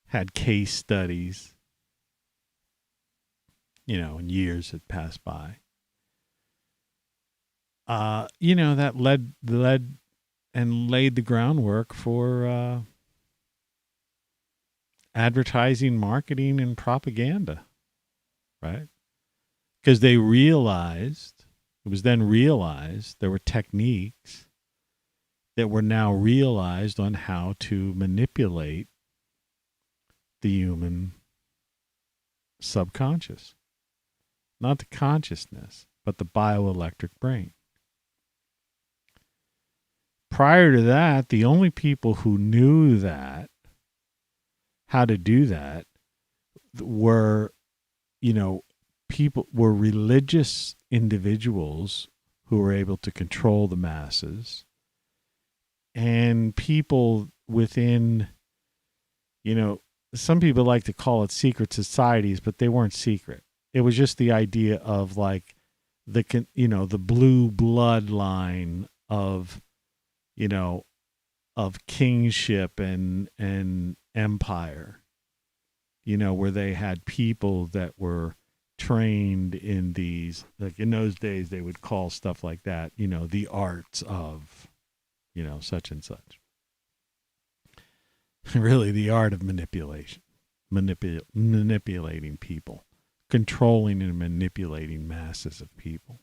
had case studies, you know, and years had passed by. You know, that led and laid the groundwork for advertising, marketing, and propaganda, right? Because they realized, it was then realized, there were techniques that were now realized on how to manipulate the human subconscious. Not the consciousness, but the bioelectric brain. Prior to that, the only people who knew that, how to do that, were, you know, were religious individuals who were able to control the masses, and people within, you know, some people like to call it secret societies, but they weren't secret. It was just the idea of, like, you know, the blue bloodline of, you know, of kingship and empire, you know, where they had people that were trained in these, like in those days they would call stuff like that, you know, the arts of, you know, such and such. Really the art of manipulation, manipulating people, controlling and manipulating masses of people.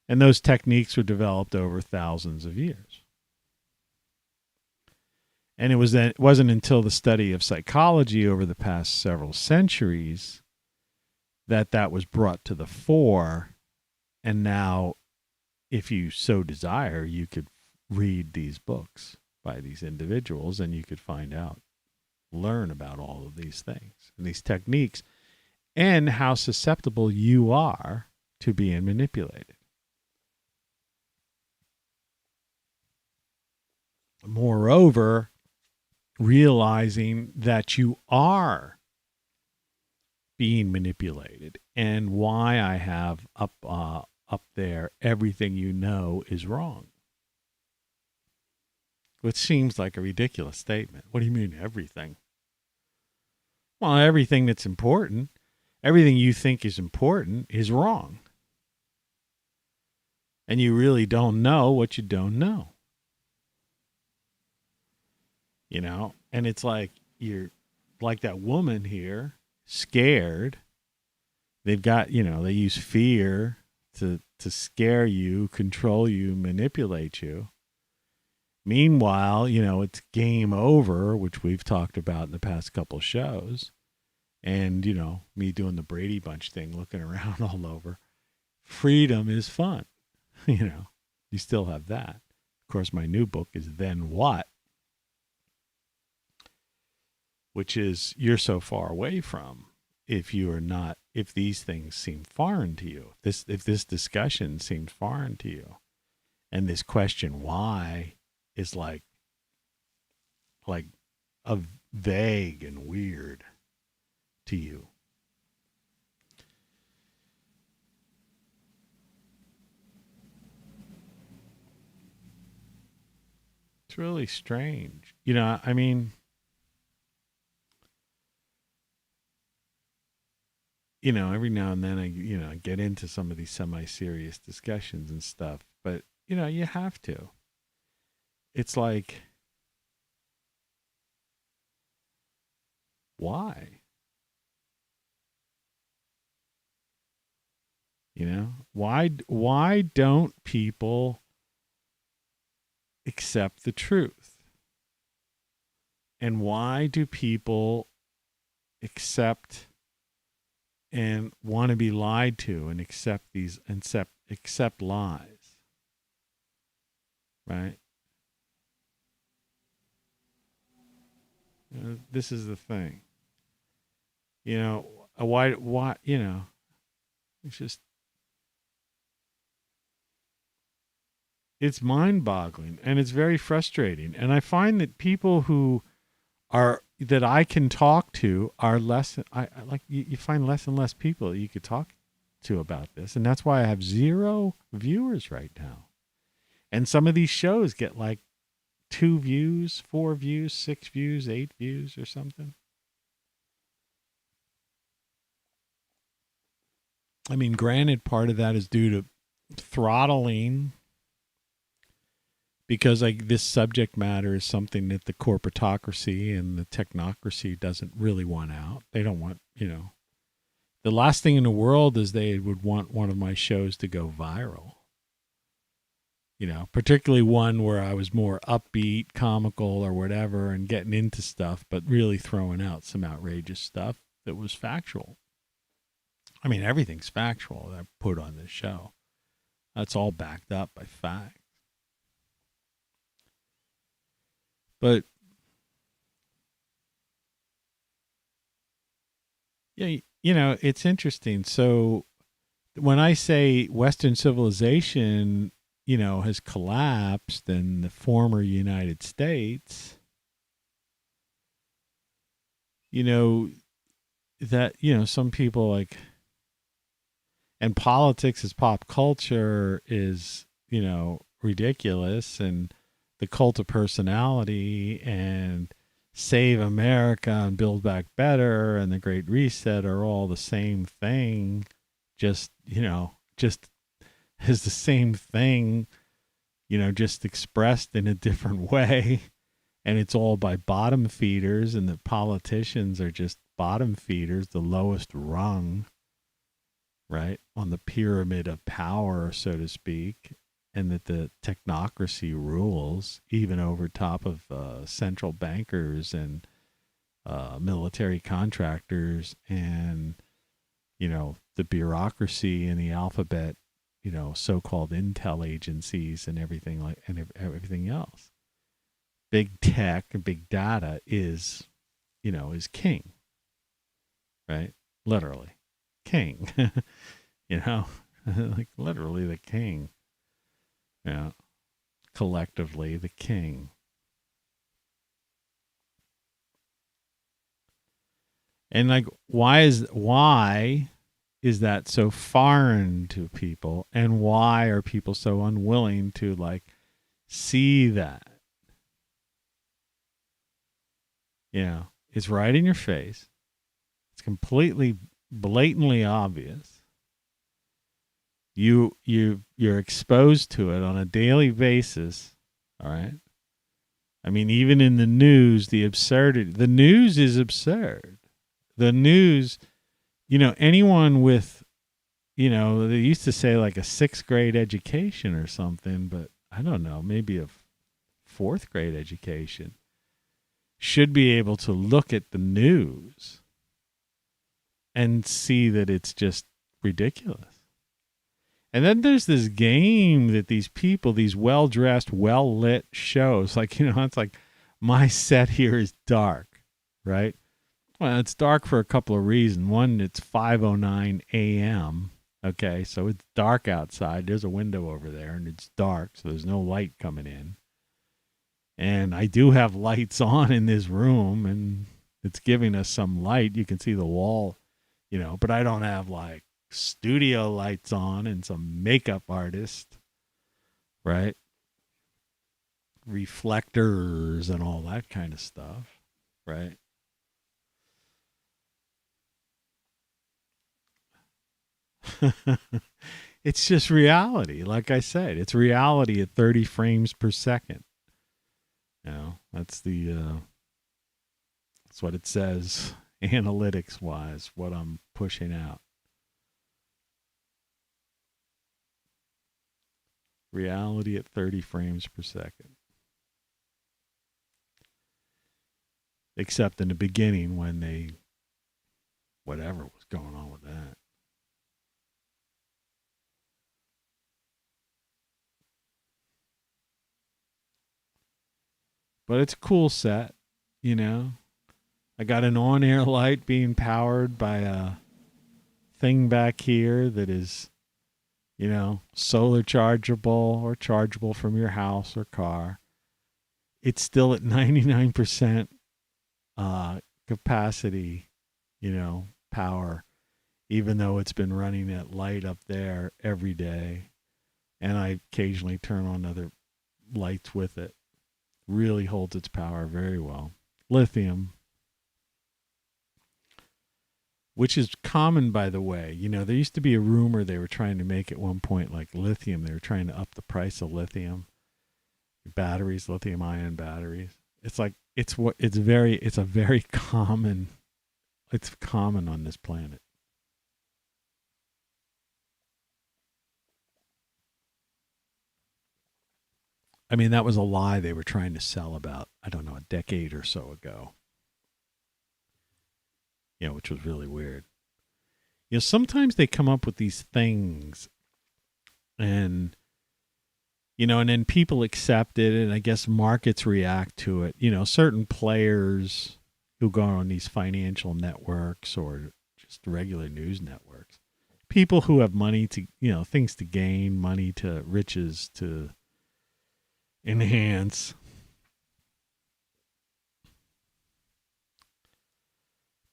And those techniques were developed over thousands of years. And it wasn't until the study of psychology over the past several centuries that was brought to the fore. And now, if you so desire, you could read these books by these individuals and you could find out, learn about all of these things and these techniques and how susceptible you are to being manipulated. Moreover, realizing that you are being manipulated, and why I have up there, everything you know is wrong. Which seems like a ridiculous statement. What do you mean everything? Well, everything that's important, everything you think is important is wrong. And you really don't know what you don't know. You know? And it's like you're like that woman here, scared. They've got, you know, they use fear to scare you, control you, manipulate you. Meanwhile, you know, it's game over, which we've talked about in the past couple shows. And, you know, me doing the Brady Bunch thing, looking around all over. Freedom is fun. You know, you still have that. Of course, my new book is Then What? Which is you're so far away from if you are not, if these things seem foreign to you. If this discussion seems foreign to you. And this question, why, is like a vague and weird to you. It's really strange. You know, I mean, you know, every now and then I get into some of these semi-serious discussions and stuff, but you know, you have to. It's like, why? You know, why don't people accept the truth? And why do people accept and want to be lied to and accept lies? Right? You know, this is the thing. You know, why, you know, it's just, it's mind-boggling and it's very frustrating. And I find that people who are, that I can talk to are less, you find less and less people that you could talk to about this. And that's why I have 0 viewers right now. And some of these shows get like 2 views, 4 views, 6 views, 8 views or something. I mean, granted, part of that is due to throttling, because like this subject matter is something that the corporatocracy and the technocracy doesn't really want out. They don't want, you know, the last thing in the world is they would want one of my shows to go viral. You know, particularly one where I was more upbeat, comical or whatever and getting into stuff, but really throwing out some outrageous stuff that was factual. I mean, everything's factual that I put on this show. That's all backed up by facts. But, yeah, you know, it's interesting. So when I say Western civilization, you know, has collapsed in the former United States, you know, that, you know, some people like, and politics as pop culture is, you know, ridiculous, and the cult of personality and Save America and Build Back Better and the Great Reset are all the same thing, just, you know, just is the same thing, you know, just expressed in a different way. And it's all by bottom feeders, and the politicians are just bottom feeders, the lowest rung, right, on the pyramid of power, so to speak, and that the technocracy rules even over top of central bankers and military contractors and, you know, the bureaucracy and the alphabet, you know, so-called intel agencies and everything like, and everything else. Big tech and big data is, you know, is king, right? Literally king, you know, like literally the king. Yeah. Collectively the king. And like, why is that so foreign to people? And why are people so unwilling to like see that? You know, it's right in your face. It's completely blatantly obvious. You're exposed to it on a daily basis. All right. I mean, even in the news, the news is absurd. The news, anyone with, they used to say like a 6th grade education or something, but I don't know, maybe a 4th grade education should be able to look at the news and see that it's just ridiculous. And then there's this game that these people, these well-dressed, well-lit shows, like, it's like my set here is dark, right? Well, it's dark for a couple of reasons. One, it's 5:09 a.m., okay? So it's dark outside. There's a window over there, and it's dark, so there's no light coming in. And I do have lights on in this room, and it's giving us some light. You can see the wall, but I don't have, like, studio lights on and some makeup artist, right? Reflectors and all that kind of stuff, right? It's just reality. Like I said, it's reality at 30 frames per second. That's that's what it says analytics wise, what I'm pushing out. Reality at 30 frames per second. Except in the beginning when whatever was going on with that. But it's a cool set, I got an on-air light being powered by a thing back here that is, solar chargeable or chargeable from your house or car. It's still at 99% capacity, power, even though it's been running at light up there every day. And I occasionally turn on other lights with it. Really holds its power very well. Lithium, which is common, by the way. There used to be a rumor they were trying to make at one point, like lithium. They were trying to up the price of lithium batteries, lithium-ion batteries. It's like it's common on this planet. I mean, that was a lie they were trying to sell about, I don't know, a decade or so ago. Which was really weird. Sometimes they come up with these things and, and then people accept it, and I guess markets react to it. Certain players who go on these financial networks or just regular news networks, people who have money to, things to gain, money to riches to enhance.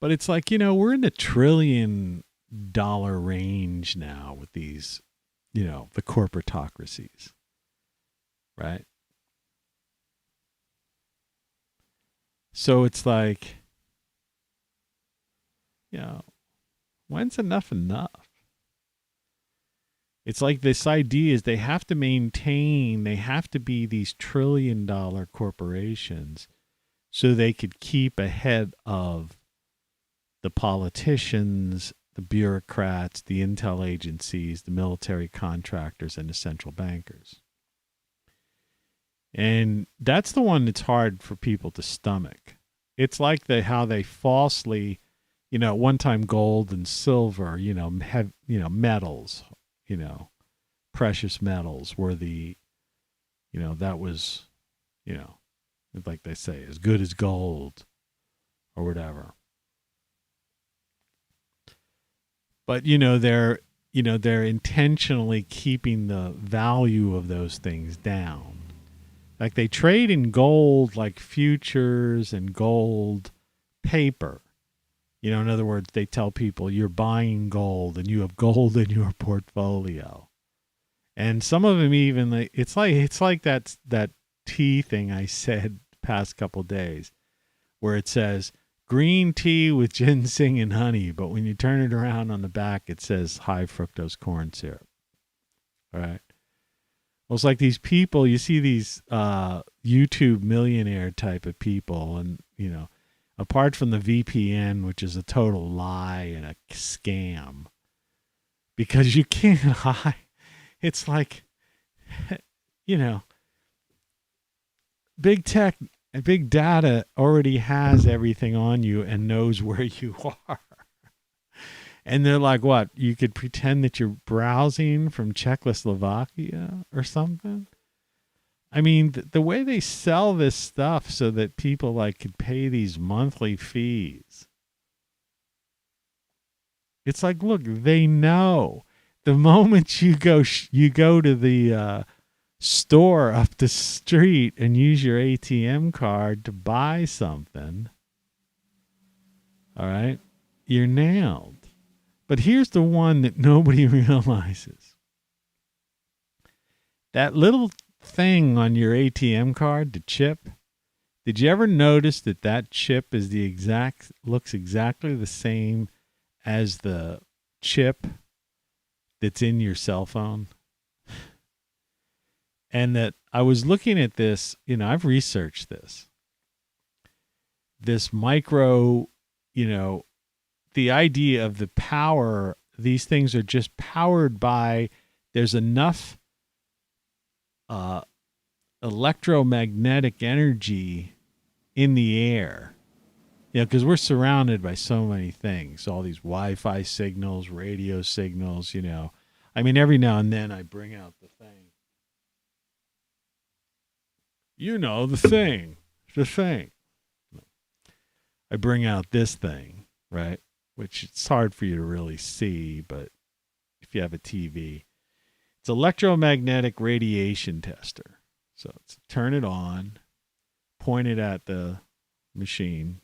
But it's like, we're in the $1 trillion range now with these, the corporatocracies, right? So it's like, when's enough enough? It's like this idea is they have to be these $1 trillion corporations so they could keep ahead of the politicians, the bureaucrats, the intel agencies, the military contractors, and the central bankers. And that's the one that's hard for people to stomach. It's like how they falsely, at one time gold and silver, have, metals, precious metals were the, that was, like they say, as good as gold or whatever. But, they're intentionally keeping the value of those things down. Like they trade in gold, like futures and gold paper, You know, in other words, they tell people you're buying gold and you have gold in your portfolio. And some of them even, it's like that tea thing I said past couple days, where it says green tea with ginseng and honey, but when you turn it around on the back, it says high fructose corn syrup. All right. Well, it's like these people, you see these YouTube millionaire type of people, and, you know, apart from the VPN, which is a total lie and a scam, because you can't hide. It's like, you know, big tech and big data already has everything on you and knows where you are. And they're like, what? You could pretend that you're browsing from Czechoslovakia or something? I mean, the way they sell this stuff so that people like could pay these monthly fees. It's like, look, they know. The moment you go to the store up the street and use your ATM card to buy something, all right, you're nailed. But here's the one that nobody realizes. That little thing on your ATM card, the chip, did you ever notice that chip is looks exactly the same as the chip that's in your cell phone? And that I was looking at this, you know, I've researched this micro, you know, the idea of the power, these things are just powered by, there's enough electromagnetic energy in the air. You know, because we're surrounded by so many things, all these Wi-Fi signals, radio signals, you know. I mean, every now and then I bring out the thing. You know, the thing. I bring out this thing, right? Which it's hard for you to really see, but if you have a TV, it's electromagnetic radiation tester. So it's turn it on, point it at the machine,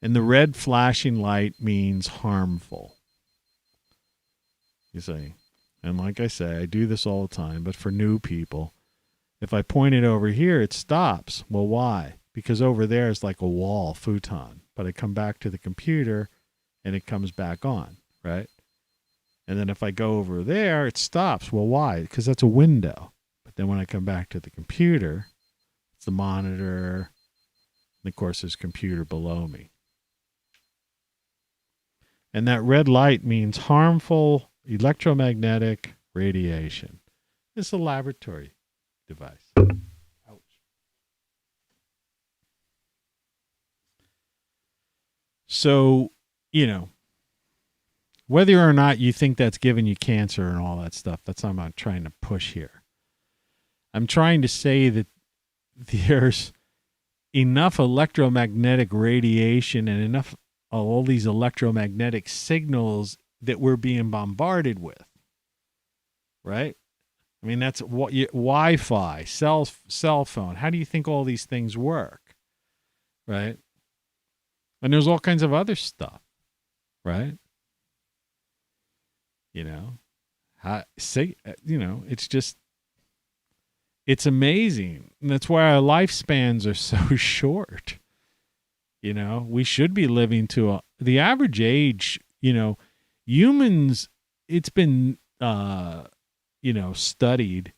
and the red flashing light means harmful. You see, and like I say, I do this all the time, but for new people, if I point it over here, it stops. Well, why? Because over there is like a wall futon. But I come back to the computer and it comes back on, right? And then if I go over there, it stops. Well, why? Because that's a window. But then when I come back to the computer, it's the monitor. And of course, there's computer below me. And that red light means harmful electromagnetic radiation. It's a laboratory device. Ouch. So, you know, whether or not you think that's giving you cancer and all that stuff, that's what I'm not trying to push here. I'm trying to say that there's enough electromagnetic radiation and enough of all these electromagnetic signals that we're being bombarded with, right? I mean, that's what Wi-Fi, cell phone. How do you think all these things work, right? And there's all kinds of other stuff, right? You know, it's just, it's amazing. And that's why our lifespans are so short. You know, we should be living to the average age, you know, humans, it's been, studied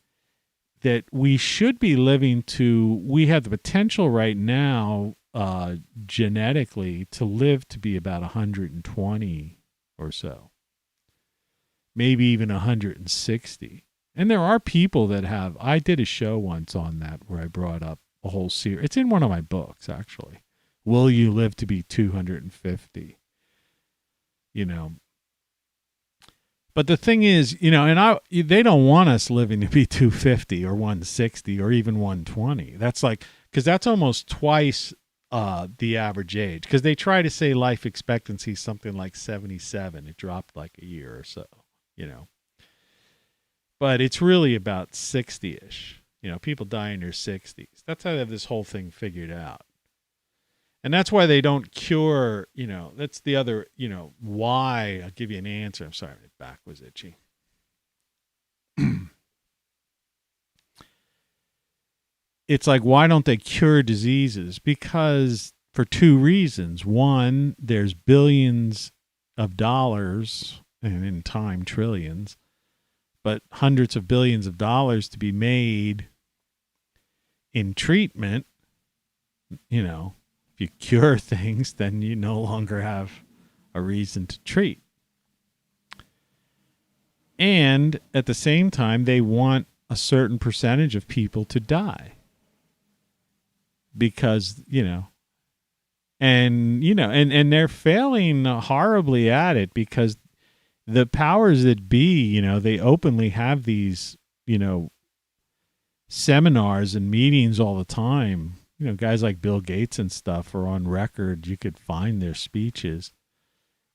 that we should be living to, we have the potential right now, genetically to live to be about 120 or so, maybe even 160. And there are people that have, I did a show once on that where I brought up a whole series. It's in one of my books, actually. Will you live to be 250? You know, but the thing is, you know, and they don't want us living to be 250 or 160 or even 120. That's like, because that's almost twice the average age. Because they try to say life expectancy is something like 77. It dropped like a year or so, you know. But it's really about 60-ish. You know, people die in their 60s. That's how they have this whole thing figured out. And that's why they don't cure, that's the other, why. I'll give you an answer. I'm sorry, my back was itchy. It's like, why don't they cure diseases? Because for two reasons. One, there's billions of dollars, and in time, trillions, but hundreds of billions of dollars to be made in treatment. If you cure things, then you no longer have a reason to treat. And at the same time, they want a certain percentage of people to die. Because, and they're failing horribly at it, because the powers that be, they openly have these, seminars and meetings all the time. Guys like Bill Gates and stuff are on record. You could find their speeches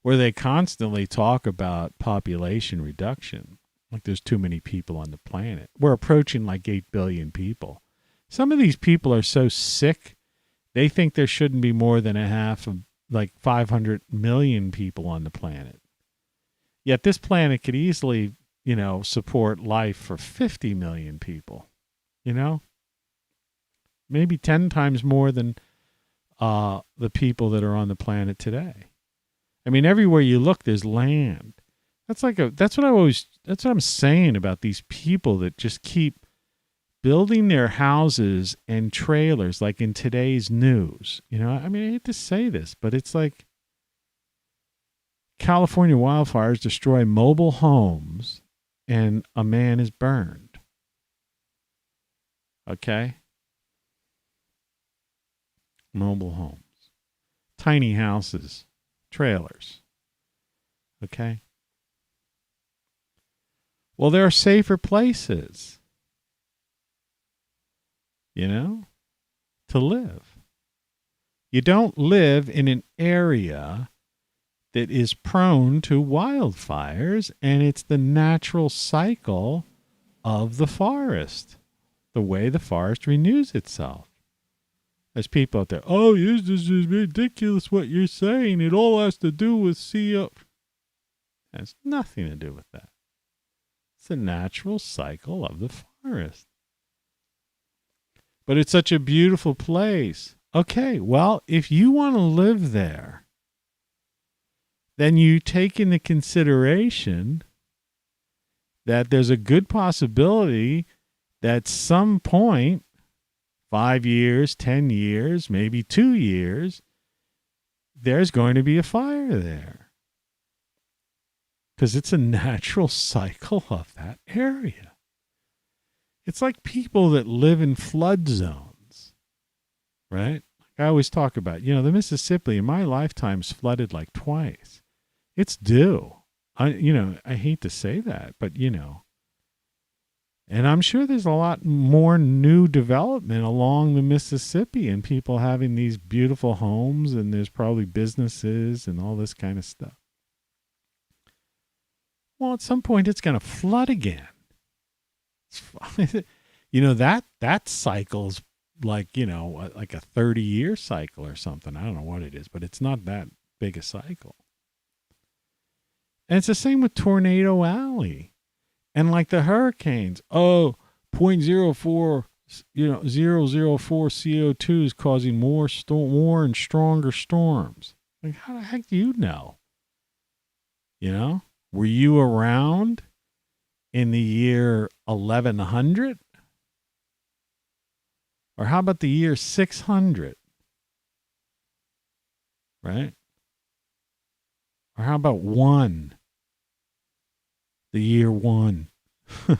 where they constantly talk about population reduction. Like there's too many people on the planet. We're approaching like 8 billion people. Some of these people are so sick, they think there shouldn't be more than a half of like 500 million people on the planet. Yet this planet could easily, support life for 50 million people, Maybe 10 times more than the people that are on the planet today. I mean, everywhere you look, there's land. That's what I'm saying about these people that just keep building their houses and trailers, like in today's news. I hate to say this, but it's like California wildfires destroy mobile homes and a man is burned. Okay? Mobile homes, tiny houses, trailers. Okay? Well, there are safer places, to live. You don't live in an area that is prone to wildfires, and it's the natural cycle of the forest, the way the forest renews itself. There's people out there, oh, this is ridiculous what you're saying. It all has to do with CO. It has nothing to do with that. It's the natural cycle of the forest. But it's such a beautiful place. Okay, well, if you want to live there, then you take into consideration that there's a good possibility that some point, 5 years, 10 years, maybe 2 years, there's going to be a fire there. Because it's a natural cycle of that area. It's like people that live in flood zones, right? I always talk about, the Mississippi in my lifetime's flooded like twice. It's due. I hate to say that, but and I'm sure there's a lot more new development along the Mississippi and people having these beautiful homes, and there's probably businesses and all this kind of stuff. Well, at some point it's going to flood again. That cycle's like, like a 30-year cycle or something. I don't know what it is, but it's not that big a cycle. And it's the same with Tornado Alley. And like the hurricanes, 0.04, 004 CO2 is causing more and stronger storms. Like, how the heck do you know? Were you around in the year 1100? Or how about the year 600? Right? Or how about the year 1? I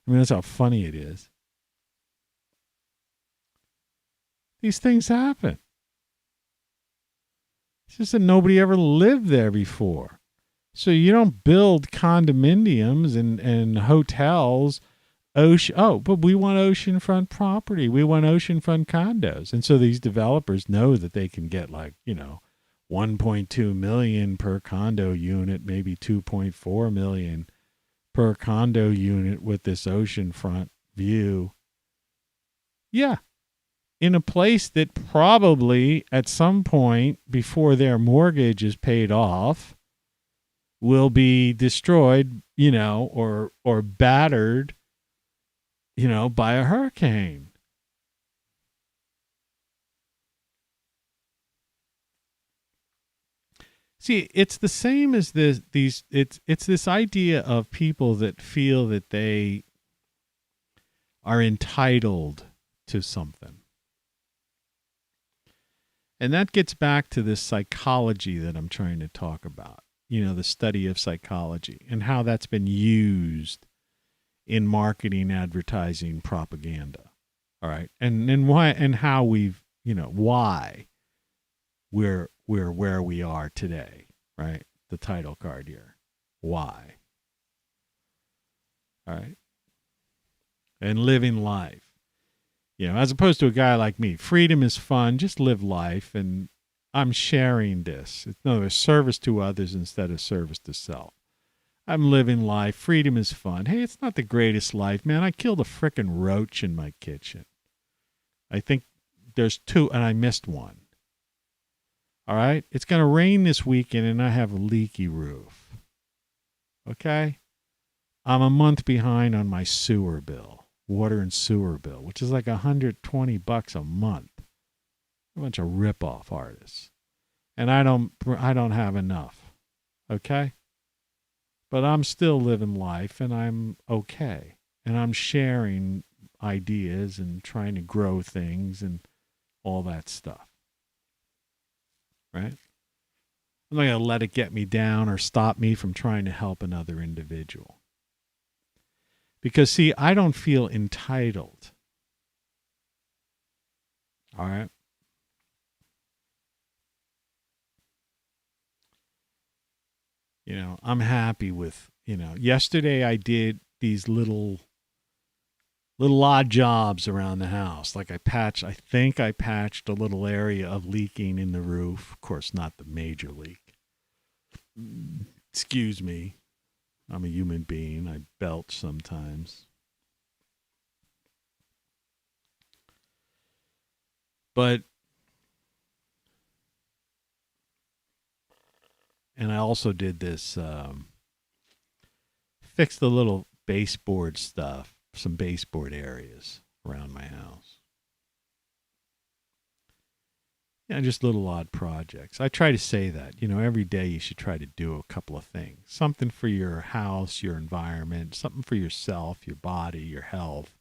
mean, that's how funny it is. These things happen. It's just that nobody ever lived there before. So you don't build condominiums and hotels. But we want oceanfront property. We want oceanfront condos. And so these developers know that they can get 1.2 million per condo unit, maybe 2.4 million per condo unit with this oceanfront view. Yeah. in a place that probably at some point before their mortgage is paid off will be destroyed, or battered, by a hurricane. See, it's the same as it's this idea of people that feel that they are entitled to something. And that gets back to this psychology that I'm trying to talk about. The study of psychology and how that's been used in marketing, advertising, propaganda. All right. And why and how we've, why we're where we are today, right? The title card here. Why? All right. And living life. As opposed to a guy like me, freedom is fun, just live life, and I'm sharing this. It's no service to others instead of service to self. I'm living life. Freedom is fun. Hey, it's not the greatest life, man. I killed a frickin' roach in my kitchen. I think there's 2, and I missed one. All right? It's going to rain this weekend, and I have a leaky roof. Okay? I'm a month behind on my sewer bill, water and sewer bill, which is like $120 a month. A bunch of rip-off artists. And I don't have enough. Okay? But I'm still living life, and I'm okay. And I'm sharing ideas and trying to grow things and all that stuff. Right? I'm not going to let it get me down or stop me from trying to help another individual. Because, see, I don't feel entitled. All right? I'm happy with, yesterday I did these little odd jobs around the house. Like I think I patched a little area of leaking in the roof. Of course, not the major leak. Excuse me. I'm a human being. I belch sometimes. But, and I also did this, fix the little baseboard stuff, some baseboard areas around my house. Just little odd projects. I try to say that, every day you should try to do a couple of things. Something for your house, your environment, something for yourself, your body, your health,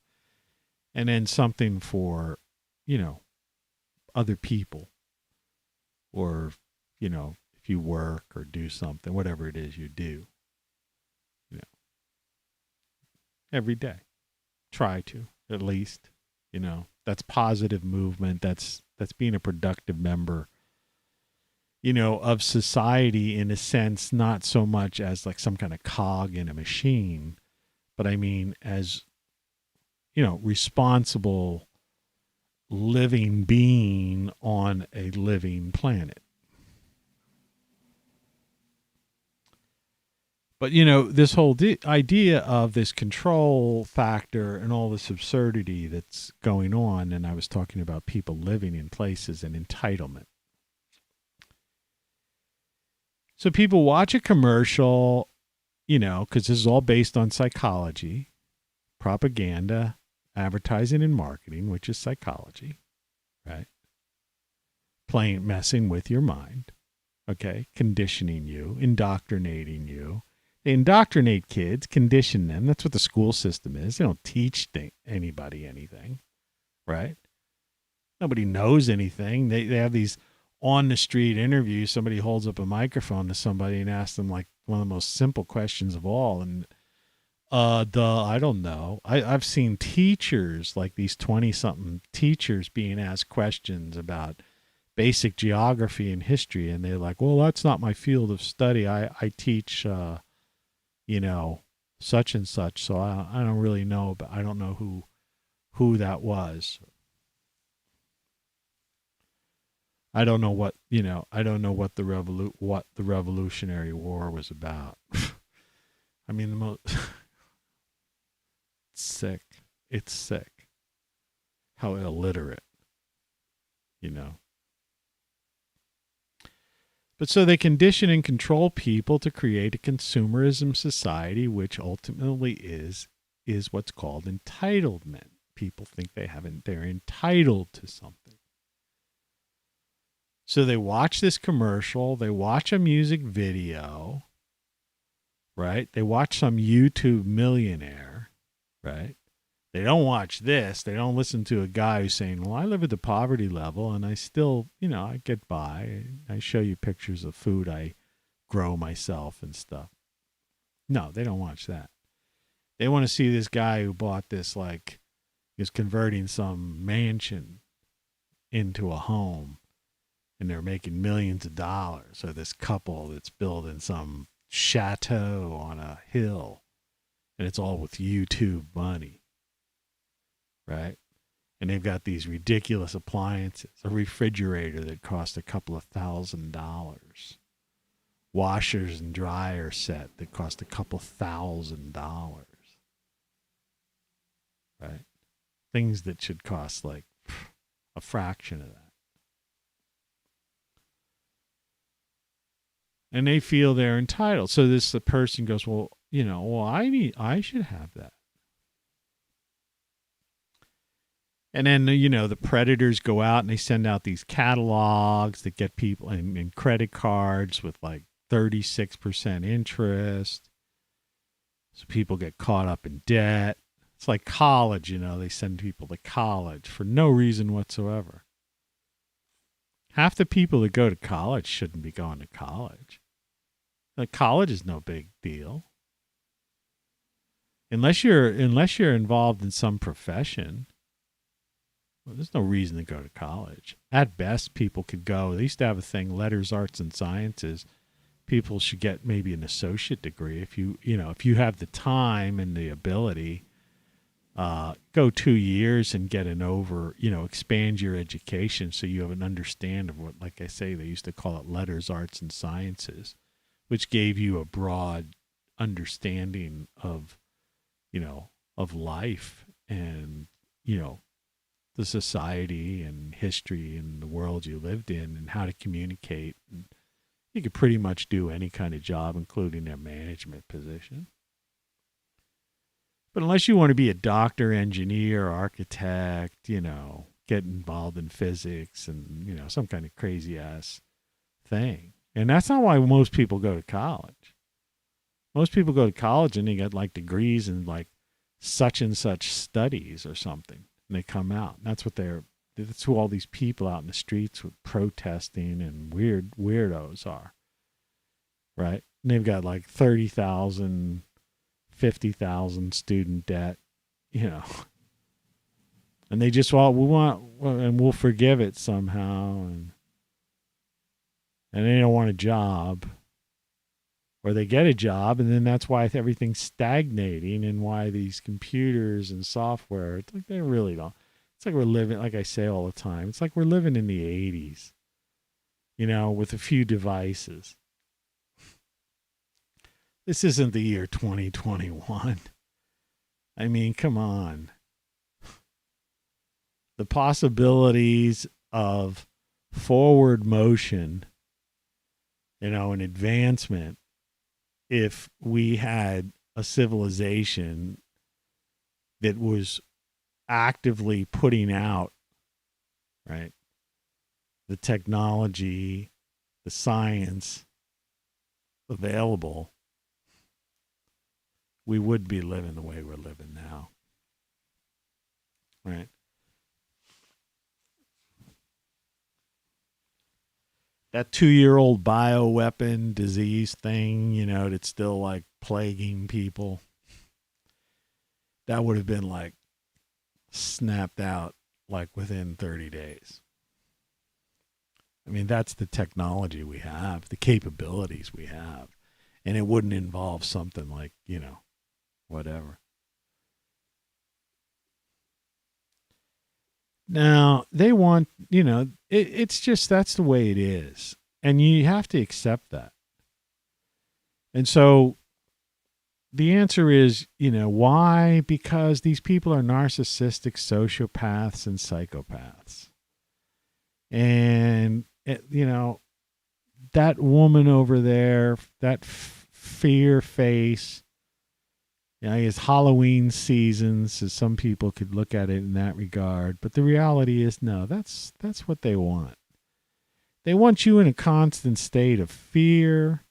and then something for, other people. Or, if you work or do something, whatever it is you do, every day. Try to, at least, that's positive movement. That's being a productive member, of society in a sense, not so much as like some kind of cog in a machine, but I mean as, responsible living being on a living planet. But, this whole idea of this control factor and all this absurdity that's going on, and I was talking about people living in places and entitlement. So people watch a commercial, because this is all based on psychology, propaganda, advertising and marketing, which is psychology, right? Messing with your mind, okay? Conditioning you, indoctrinating you. They indoctrinate kids, condition them. That's what the school system is. They don't teach anybody anything, right? Nobody knows anything. They have these on-the-street interviews. Somebody holds up a microphone to somebody and asks them like one of the most simple questions of all. And, I don't know. I've seen teachers, like these 20-something teachers being asked questions about basic geography and history. And they're like, well, that's not my field of study. I teach... such and such. So I don't really know, but I don't know who that was. I don't know what, I don't know what the Revolutionary War was about. I mean, it's sick. It's sick. How illiterate you know. But so they condition and control people to create a consumerism society, which ultimately is what's called entitlement. People think they're entitled to something. So they watch this commercial, they watch a music video, right? They watch some YouTube millionaire, right? They don't watch this. They don't listen to a guy who's saying, well, I live at the poverty level and I still, I get by. I show you pictures of food I grow myself and stuff. No, they don't watch that. They want to see this guy who bought this, like, is converting some mansion into a home and they're making millions of dollars. Or this couple that's building some chateau on a hill and it's all with YouTube money. Right? And they've got these ridiculous appliances, a refrigerator that cost a couple of $1,000, washers and dryer set that cost a couple $1,000, right? Things that should cost like a fraction of that. And they feel they're entitled. So the person goes, well, I should have that. And then, the predators go out and they send out these catalogs that get people and credit cards with like 36% interest. So people get caught up in debt. It's like college, they send people to college for no reason whatsoever. Half the people that go to college shouldn't be going to college. Like, college is no big deal. Unless you're involved in some profession. Well, there's no reason to go to college. At best, people could go. They used to have a thing, letters, arts, and sciences. People should get maybe an associate degree if you have the time and the ability. Go 2 years and get expand your education so you have an understanding of what, like I say, they used to call it letters, arts, and sciences, which gave you a broad understanding of life and, the society and history and the world you lived in and how to communicate. And you could pretty much do any kind of job, including a management position. But unless you want to be a doctor, engineer, architect, get involved in physics and, some kind of crazy ass thing. And that's not why most people go to college. Most people go to college and they get like degrees in like such and such studies or something. And they come out. And that's who all these people out in the streets with protesting and weirdos are. Right? And they've got like 30,000, 50,000 student debt, And they just, we'll forgive it somehow. And they don't want a job. Or they get a job, and then that's why everything's stagnating and why these computers and software, it's like they really don't. It's like we're living, like I say all the time, it's like we're living in the 80s, with a few devices. This isn't the year 2021. I mean, come on. The possibilities of forward motion, and advancement, if we had a civilization that was actively putting out, right, the technology, the science available, we would be living the way we're living now. Right? That 2-year-old bioweapon disease thing, that's still like plaguing people. That would have been like snapped out like within 30 days. I mean, that's the technology we have, the capabilities we have. And it wouldn't involve something like, whatever. Now, they want, it's just, that's the way it is. And you have to accept that. And so the answer is, why? Because these people are narcissistic sociopaths and psychopaths. And, that woman over there, that fear face, it's Halloween season, so some people could look at it in that regard. But the reality is, no, that's what they want. They want you in a constant state of fear,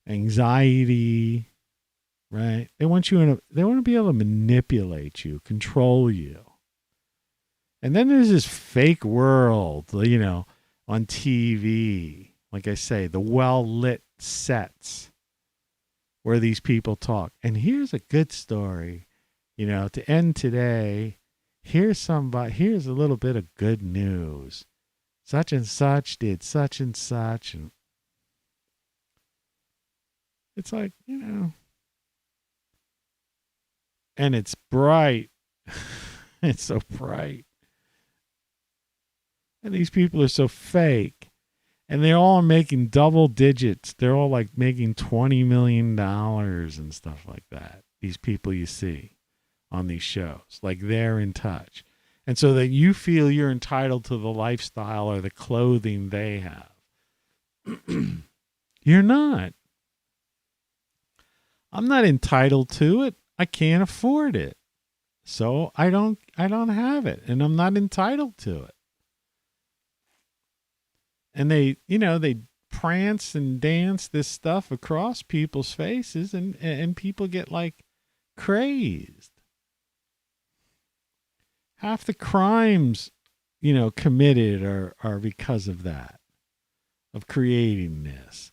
anxiety, right? They want to be able to manipulate you, control you. And then there's this fake world, on TV. Like I say, the well-lit sets where these people talk. And here's a good story, to end today. Here's a little bit of good news. Such and such did such and such. And it's like, and it's bright. It's so bright. And these people are so fake. And they're all making double digits. They're all like making $20 million and stuff like that. These people you see on these shows, like they're in touch. And so that you feel you're entitled to the lifestyle or the clothing they have. You're not. I'm not entitled to it. I can't afford it. So I don't have it, and I'm not entitled to it. And they prance and dance this stuff across people's faces, and people get like crazed. Half the crimes, committed are because of that, of creating this.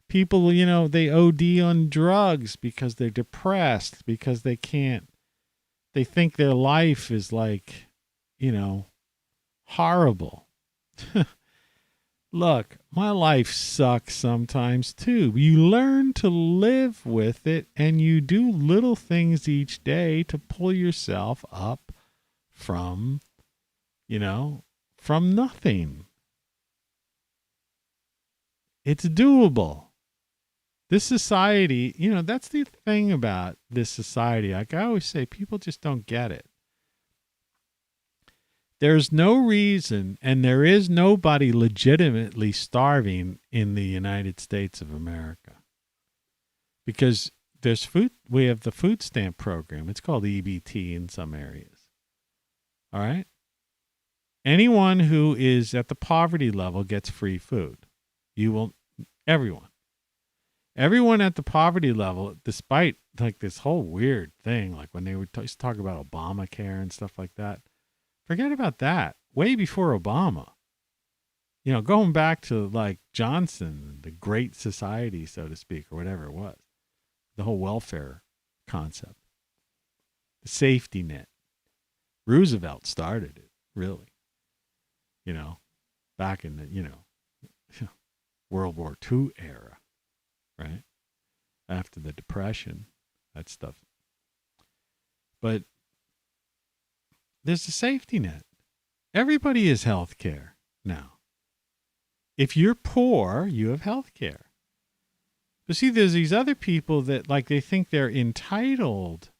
People, they OD on drugs because they're depressed, because they think their life is like, horrible. Look, my life sucks sometimes too. You learn to live with it, and you do little things each day to pull yourself up from nothing. It's doable. This society, that's the thing about this society. Like I always say, people just don't get it. There's no reason, and there is nobody legitimately starving in the United States of America. Because there's food, we have the food stamp program. It's called EBT in some areas. All right? Anyone who is at the poverty level gets free food. Everyone at the poverty level, despite like this whole weird thing, like when they would talk about Obamacare and stuff like that, forget about that. Way before Obama, going back to like Johnson, the Great Society, so to speak, or whatever it was, the whole welfare concept, the safety net. Roosevelt started it, really, back in the, World War II era, right? After the Depression, that stuff. But there's a safety net. Everybody has health care now. If you're poor, you have health care. But see, there's these other people that like they think they're entitled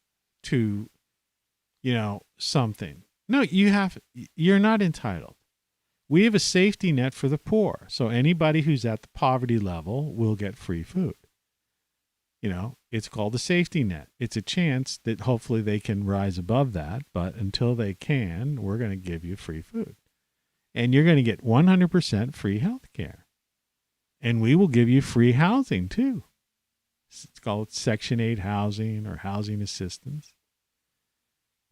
to, something. No, you're not entitled. We have a safety net for the poor. So anybody who's at the poverty level will get free food. It's called a safety net. It's a chance that hopefully they can rise above that. But until they can, we're going to give you free food. And you're going to get 100% free health care. And we will give you free housing too. It's called Section 8 housing or housing assistance.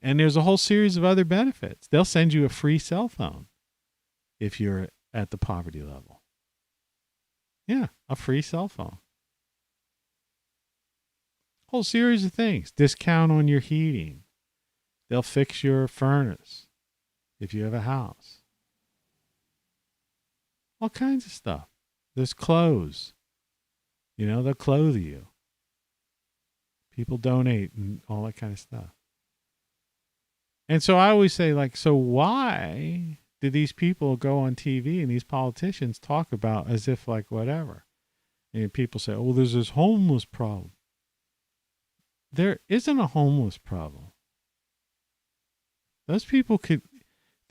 And there's a whole series of other benefits. They'll send you a free cell phone if you're at the poverty level. Yeah, a free cell phone. Whole series of things. Discount on your heating. They'll fix your furnace if you have a house. All kinds of stuff. There's clothes. They'll clothe you. People donate and all that kind of stuff. And so I always say, so why do these people go on TV and these politicians talk about as if like whatever? And people say, oh, there's this homeless problem. There isn't a homeless problem. Those people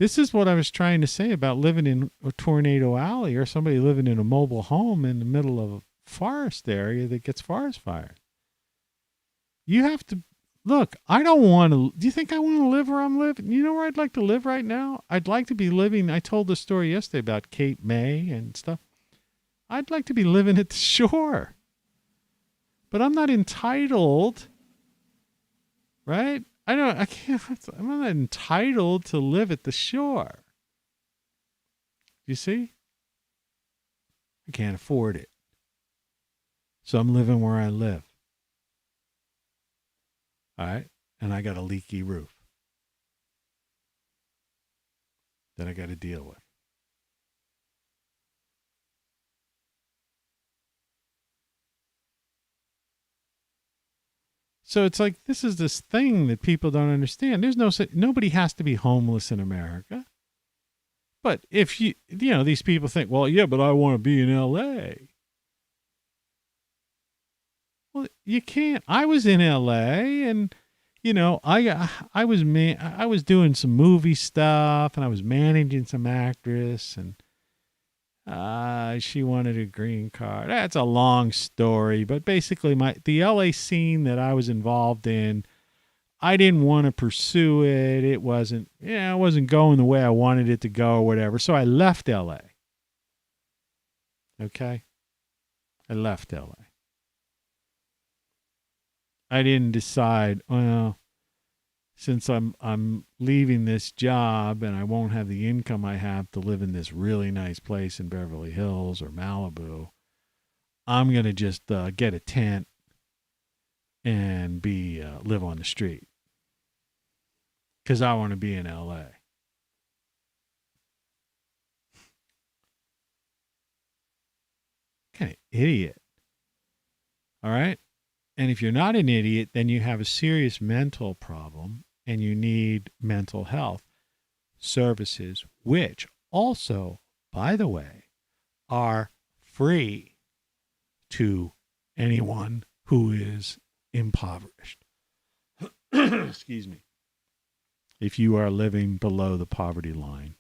This is what I was trying to say about living in a tornado alley or somebody living in a mobile home in the middle of a forest area that gets forest fires. You have to look. I don't want to. Do you think I want to live where I'm living? You know where I'd like to live right now? I'd like to be living. I told the story yesterday about Cape May and stuff. I'd like to be living at the shore. But I'm not entitled, right? I'm not entitled to live at the shore. You see? I can't afford it. So I'm living where I live. All right? And I got a leaky roof that I got to deal with. So it's like, this is this thing that people don't understand. Nobody has to be homeless in America. But if these people think, well, yeah, but I want to be in LA. Well, you can't. I was in LA and, I was doing some movie stuff and I was managing some actress and she wanted a green card. That's a long story, but basically the LA scene that I was involved in, I didn't want to pursue it. It wasn't going the way I wanted it to go or whatever. So I left LA. Okay? I left LA. I didn't decide, well, since I'm leaving this job and I won't have the income I have to live in this really nice place in Beverly Hills or Malibu, I'm going to just get a tent and live on the street. Because I want to be in LA. Kind of idiot. All right? And if you're not an idiot, then you have a serious mental problem and you need mental health services, which also, by the way, are free to anyone who is impoverished. Excuse me. If you are living below the poverty line,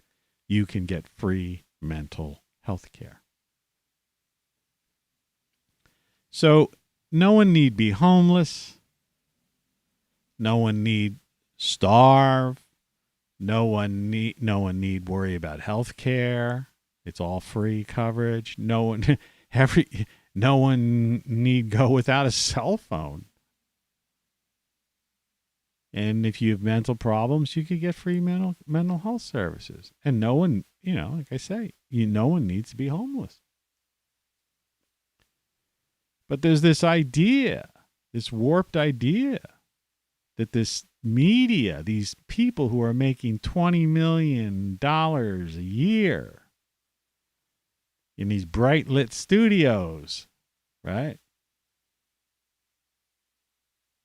you can get free mental health care. So no one need be homeless. No one need starve. No one need worry about health care. It's all free coverage. No one need go without a cell phone. And if you have mental problems, you could get free mental health services. And no one, like I say, no one needs to be homeless. But there's this idea, this warped idea, that this media, these people who are making $20 million a year in these bright lit studios, right,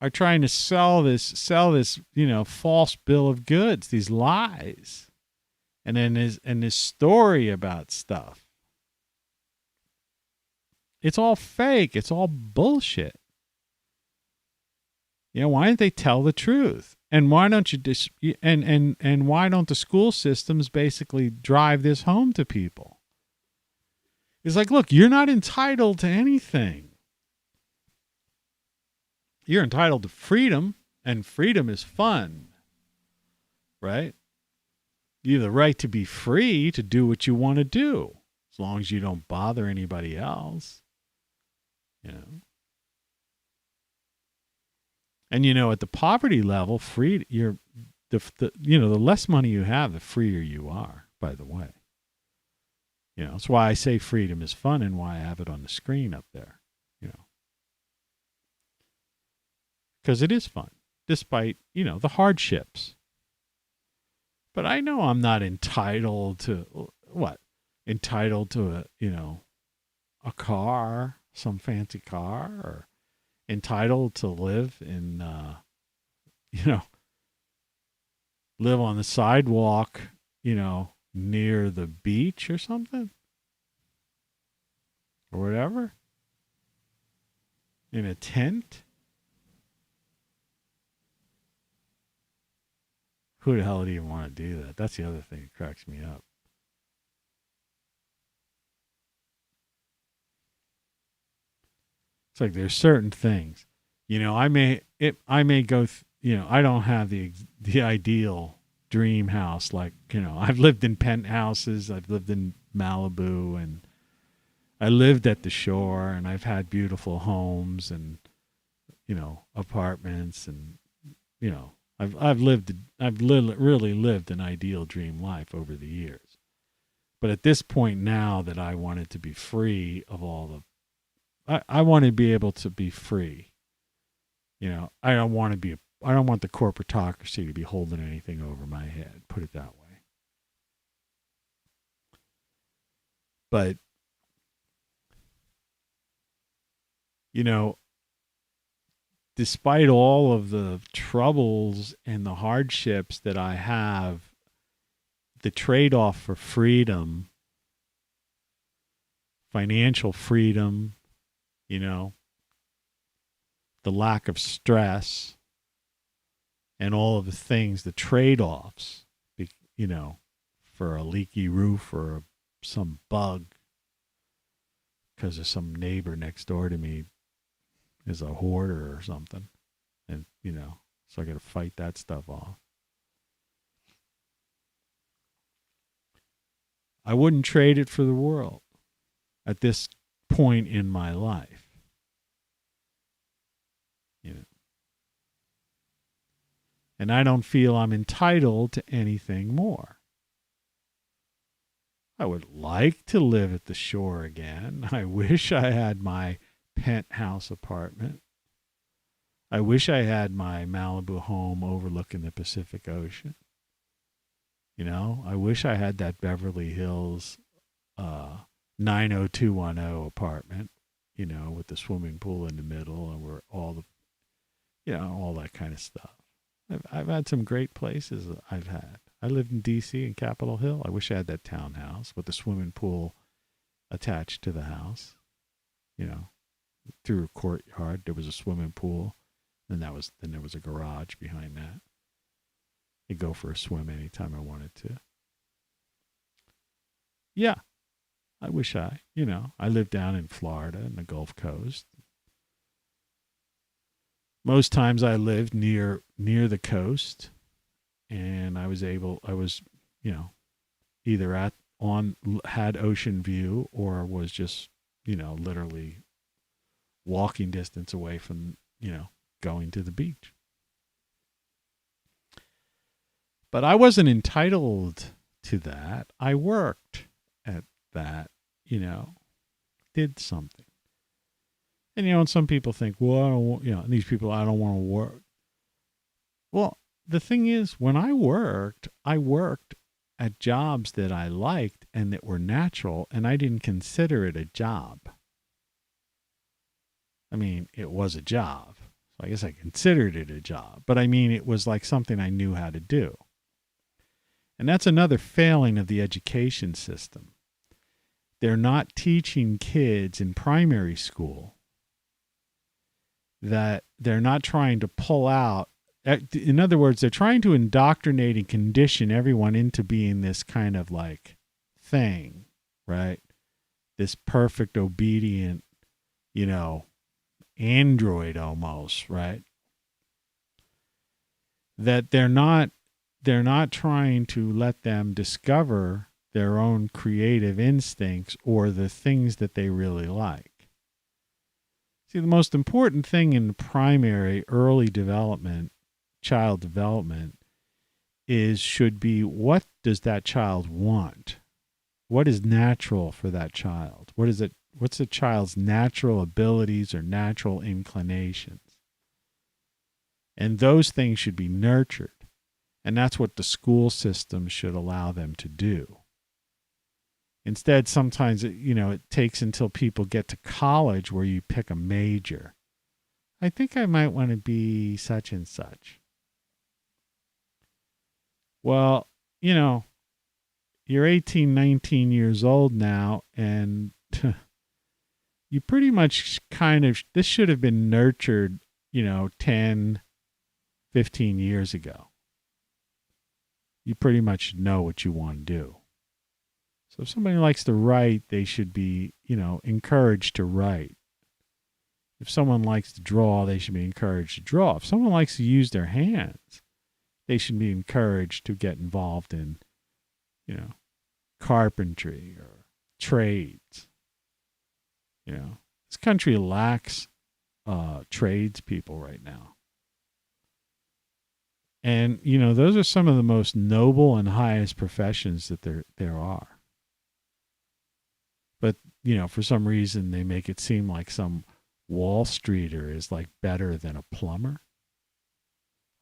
are trying to sell this, false bill of goods, these lies, and then this story about stuff. It's all fake. It's all bullshit. Why don't they tell the truth? And why don't and why don't the school systems basically drive this home to people? It's like, look, you're not entitled to anything. You're entitled to freedom, and freedom is fun, right? You have the right to be free to do what you want to do, as long as you don't bother anybody else. And at the poverty level, the less money you have, the freer you are, by the way. That's why I say freedom is fun and why I have it on the screen up there, because it is fun, despite, the hardships. But I know I'm not entitled to what? Entitled to a car, some fancy car, or entitled to live in, live on the sidewalk, near the beach or something, or whatever, in a tent. who the hell would even want to do that? That's the other thing that cracks me up. It's like there's certain things, I may go, I don't have the ideal dream house. Like, I've lived in penthouses, I've lived in Malibu, and I lived at the shore, and I've had beautiful homes and, apartments, and, I've really lived an ideal dream life over the years. But at this point now that I wanted to be free of all the, I want to be able to be free. I don't want the corporatocracy to be holding anything over my head, put it that way. But, despite all of the troubles and the hardships that I have, the trade-off for freedom, financial freedom, the lack of stress, and all of the things, the trade-offs, for a leaky roof or some bug because of some neighbor next door to me is a hoarder or something. And, so I got to fight that stuff off. I wouldn't trade it for the world at this point in my life. And I don't feel I'm entitled to anything more. I would like to live at the shore again. I wish I had my penthouse apartment. I wish I had my Malibu home overlooking the Pacific Ocean. I wish I had that Beverly Hills 90210 apartment, with the swimming pool in the middle and where all the, all that kind of stuff. I've had some great places I've had. I lived in D.C. in Capitol Hill. I wish I had that townhouse with the swimming pool attached to the house. Through a courtyard, there was a swimming pool, and then there was a garage behind that. I'd go for a swim anytime I wanted to. Yeah, I wish I lived down in Florida in the Gulf Coast. Most times I lived near the coast, and I was either had ocean view or was just, literally walking distance away from, going to the beach. But I wasn't entitled to that. I worked at that, did something. And, and some people think, well, I don't, these people, I don't want to work. Well, the thing is, when I worked at jobs that I liked and that were natural, and I didn't consider it a job. I mean, it was a job. So I guess I considered it a job. But I mean, it was like something I knew how to do. And that's another failing of the education system. They're not teaching kids in primary school that they're not trying to pull out. In other words, they're trying to indoctrinate and condition everyone into being this kind of like thing, right? This perfect, obedient, android almost, right? That they're not trying to let them discover their own creative instincts or the things that they really like. See, the most important thing in primary early development, child development, should be, what does that child want? What is natural for that child? What's the child's natural abilities or natural inclinations? And those things should be nurtured. And that's what the school system should allow them to do. Instead, sometimes, it takes until people get to college where you pick a major. I think I might want to be such and such. Well, you're 18, 19 years old now, and you pretty much this should have been nurtured, 10, 15 years ago. you pretty much know what you want to do. So if somebody likes to write, they should be, encouraged to write. If someone likes to draw, they should be encouraged to draw. If someone likes to use their hands, they should be encouraged to get involved in, carpentry or trades. This country lacks tradespeople right now. And, those are some of the most noble and highest professions that there are. But, for some reason, they make it seem like some Wall Streeter is like better than a plumber.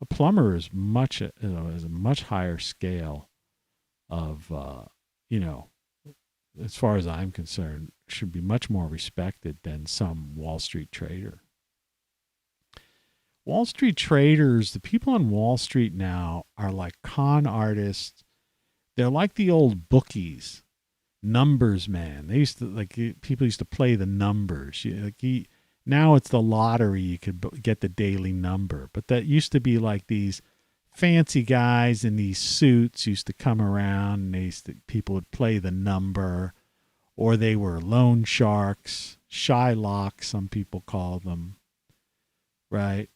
A plumber is is a much higher scale of, as far as I'm concerned, should be much more respected than some Wall Street trader. Wall Street traders, the people on Wall Street now are like con artists. They're like the old bookies, numbers man. They used to people used to play the numbers. Now it's the lottery. You could get the daily number, but that used to be like these fancy guys in these suits used to come around, and people would play the number, or they were loan sharks, Shylocks, some people call them, right?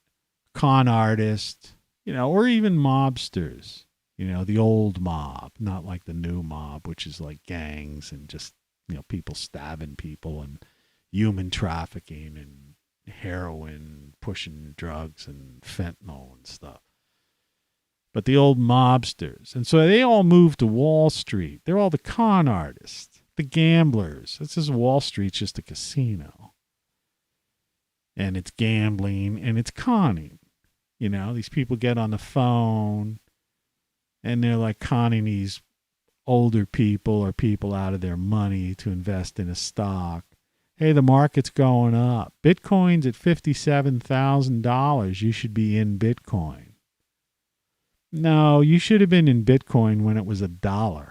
Con artists, or even mobsters, the old mob, not like the new mob, which is like gangs and just, people stabbing people and human trafficking and heroin, pushing drugs and fentanyl and stuff. But the old mobsters. And so they all moved to Wall Street. They're all the con artists, the gamblers. This is Wall Street's just a casino. And it's gambling and it's conning. These people get on the phone and they're like conning these older people or people out of their money to invest in a stock. Hey, the market's going up. Bitcoin's at $57,000. You should be in Bitcoin. No, you should have been in Bitcoin when it was $1,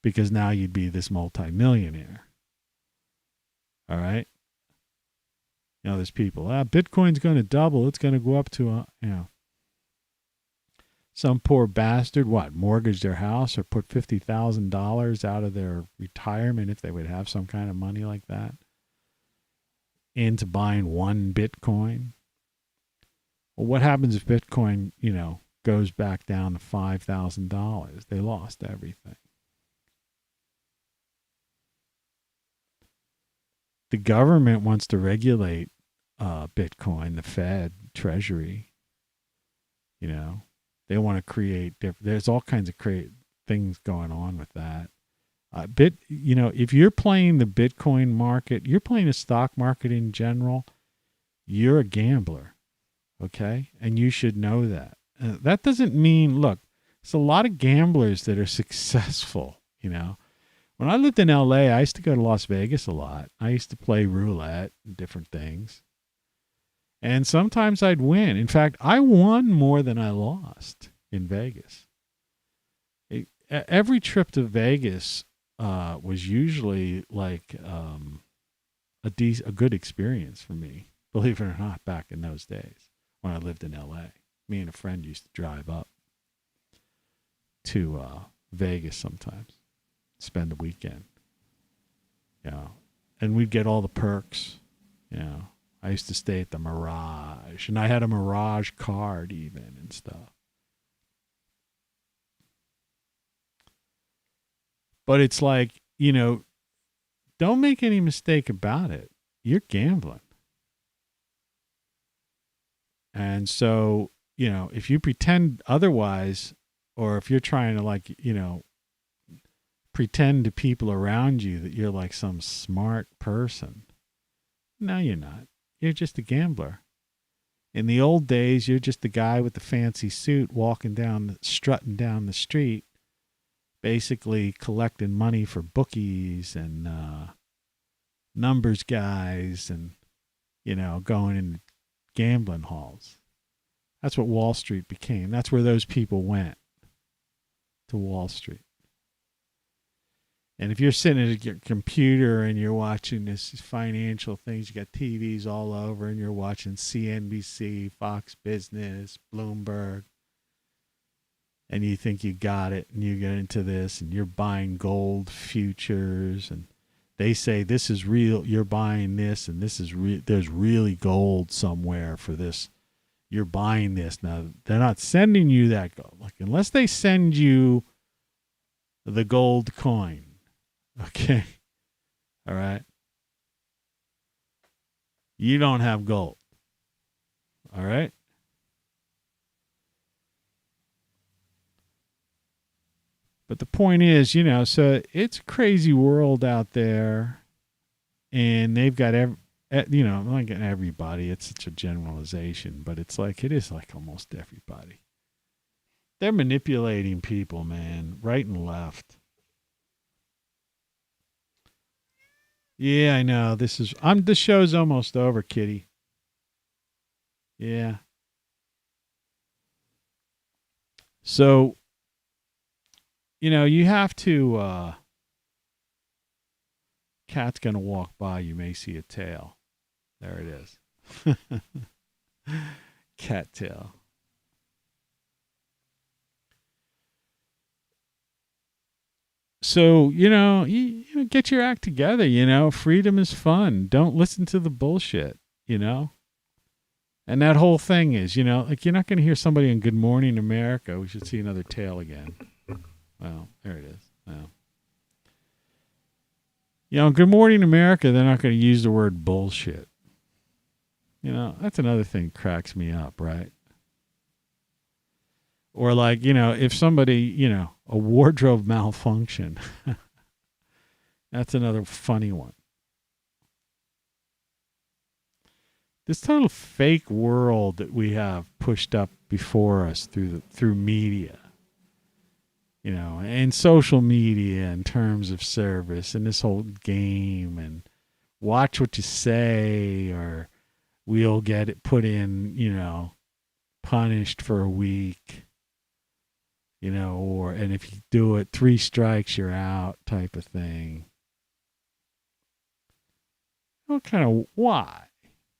because now you'd be this multimillionaire. All right? There's people, Bitcoin's going to double. It's going to go up to, some poor bastard, mortgage their house or put $50,000 out of their retirement, if they would have some kind of money like that, into buying one Bitcoin. Well, what happens if Bitcoin, goes back down to $5,000? They lost everything. The government wants to regulate Bitcoin, the Fed, Treasury. They want to create there's all kinds of things going on with that. If you're playing the Bitcoin market, you're playing the stock market in general, you're a gambler, okay? And you should know that. That doesn't mean, look, there's a lot of gamblers that are successful, When I lived in LA, I used to go to Las Vegas a lot. I used to play roulette and different things. And sometimes I'd win. In fact, I won more than I lost in Vegas. Every trip to Vegas was usually like a good experience for me, believe it or not, back in those days when I lived in LA. Me and a friend used to drive up to Vegas sometimes, spend the weekend. And we'd get all the perks, I used to stay at the Mirage, and I had a Mirage card even and stuff. But it's like, don't make any mistake about it. You're gambling. And so, if you pretend otherwise, or if you're trying to pretend to people around you that you're like some smart person, no, you're not. You're just a gambler. In the old days, you're just the guy with the fancy suit strutting down the street, basically collecting money for bookies and numbers guys and, going in gambling halls. That's what Wall Street became. That's where those people went, to Wall Street. And if you're sitting at your computer and you're watching this financial things, you got TVs all over and you're watching CNBC, Fox Business, Bloomberg, and you think you got it, and you get into this, and you're buying gold futures, and they say this is real. You're buying this, and this is there's really gold somewhere for this. You're buying this. Now, they're not sending you that gold. Like, unless they send you the gold coin. Okay? All right? You don't have gold. All right? But the point is, so it's a crazy world out there, and they've got I'm not getting everybody. It's such a generalization, but it is like almost everybody. They're manipulating people, man, right and left. Yeah, I know. The show's almost over, kitty. Yeah. So, you have to, cat's going to walk by. You may see a tail. There it is. Cat tail. So, you get your act together, freedom is fun. Don't listen to the bullshit, And that whole thing is, you're not going to hear somebody in Good Morning America. We should see another tail again. Well, there it is. Well, Good Morning America, they're not going to use the word bullshit. That's another thing that cracks me up, right? Or like, if somebody, a wardrobe malfunction. That's another funny one. This total fake world that we have pushed up before us through media. And social media in terms of service and this whole game and watch what you say or we'll get it put in, punished for a week, and if you do it 3 strikes, you're out type of thing. What kind of, why?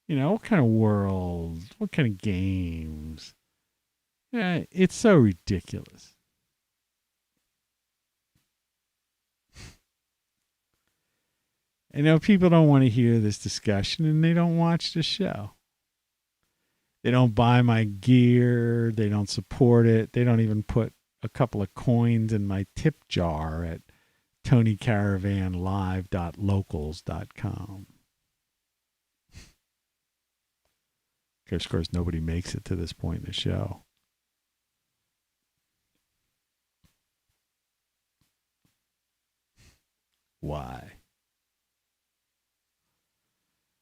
What kind of world, what kind of games? Yeah, it's so ridiculous. People don't want to hear this discussion and they don't watch the show. They don't buy my gear. They don't support it. They don't even put a couple of coins in my tip jar at TonyCaravanLive.locals.com. Of course, nobody makes it to this point in the show. Why?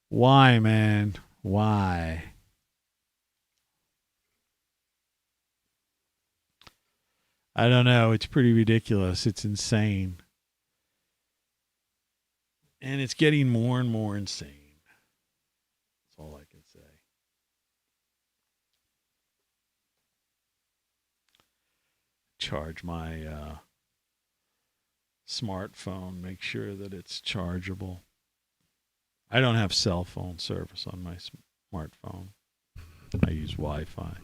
Why, man? Why? I don't know. It's pretty ridiculous. It's insane. And it's getting more and more insane. That's all I can say. Charge my smartphone. Make sure that it's chargeable. I don't have cell phone service on my smartphone. I use Wi-Fi.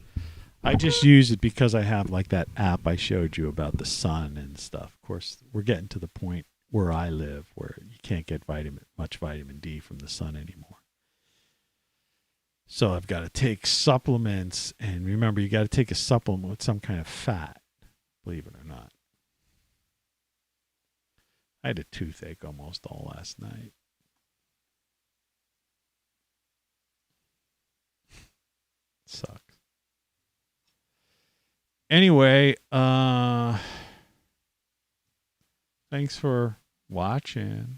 I just use it because I have like that app I showed you about the sun and stuff. Of course, we're getting to the point where I live where you can't get much vitamin D from the sun anymore. So I've got to take supplements. And remember, you got to take a supplement with some kind of fat, believe it or not. I had a toothache almost all last night. Sucks. Anyway, thanks for watching,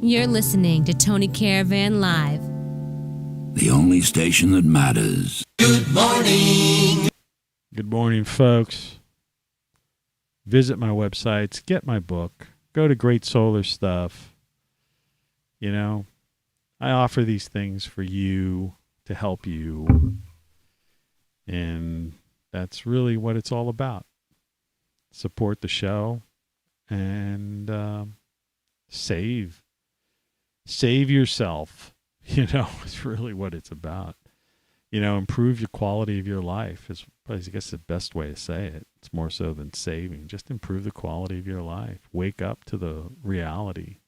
You're listening to Tony Caravan Live. The only station that matters. Good morning. Good morning, folks. Visit my websites, get my book, go to Great Solar Stuff. I offer these things for you to help you. And that's really what it's all about. Support the show and save yourself. It's really what it's about. Improve your quality of your life is, I guess, the best way to say it. It's more so than saving. Just improve the quality of your life. Wake up to the reality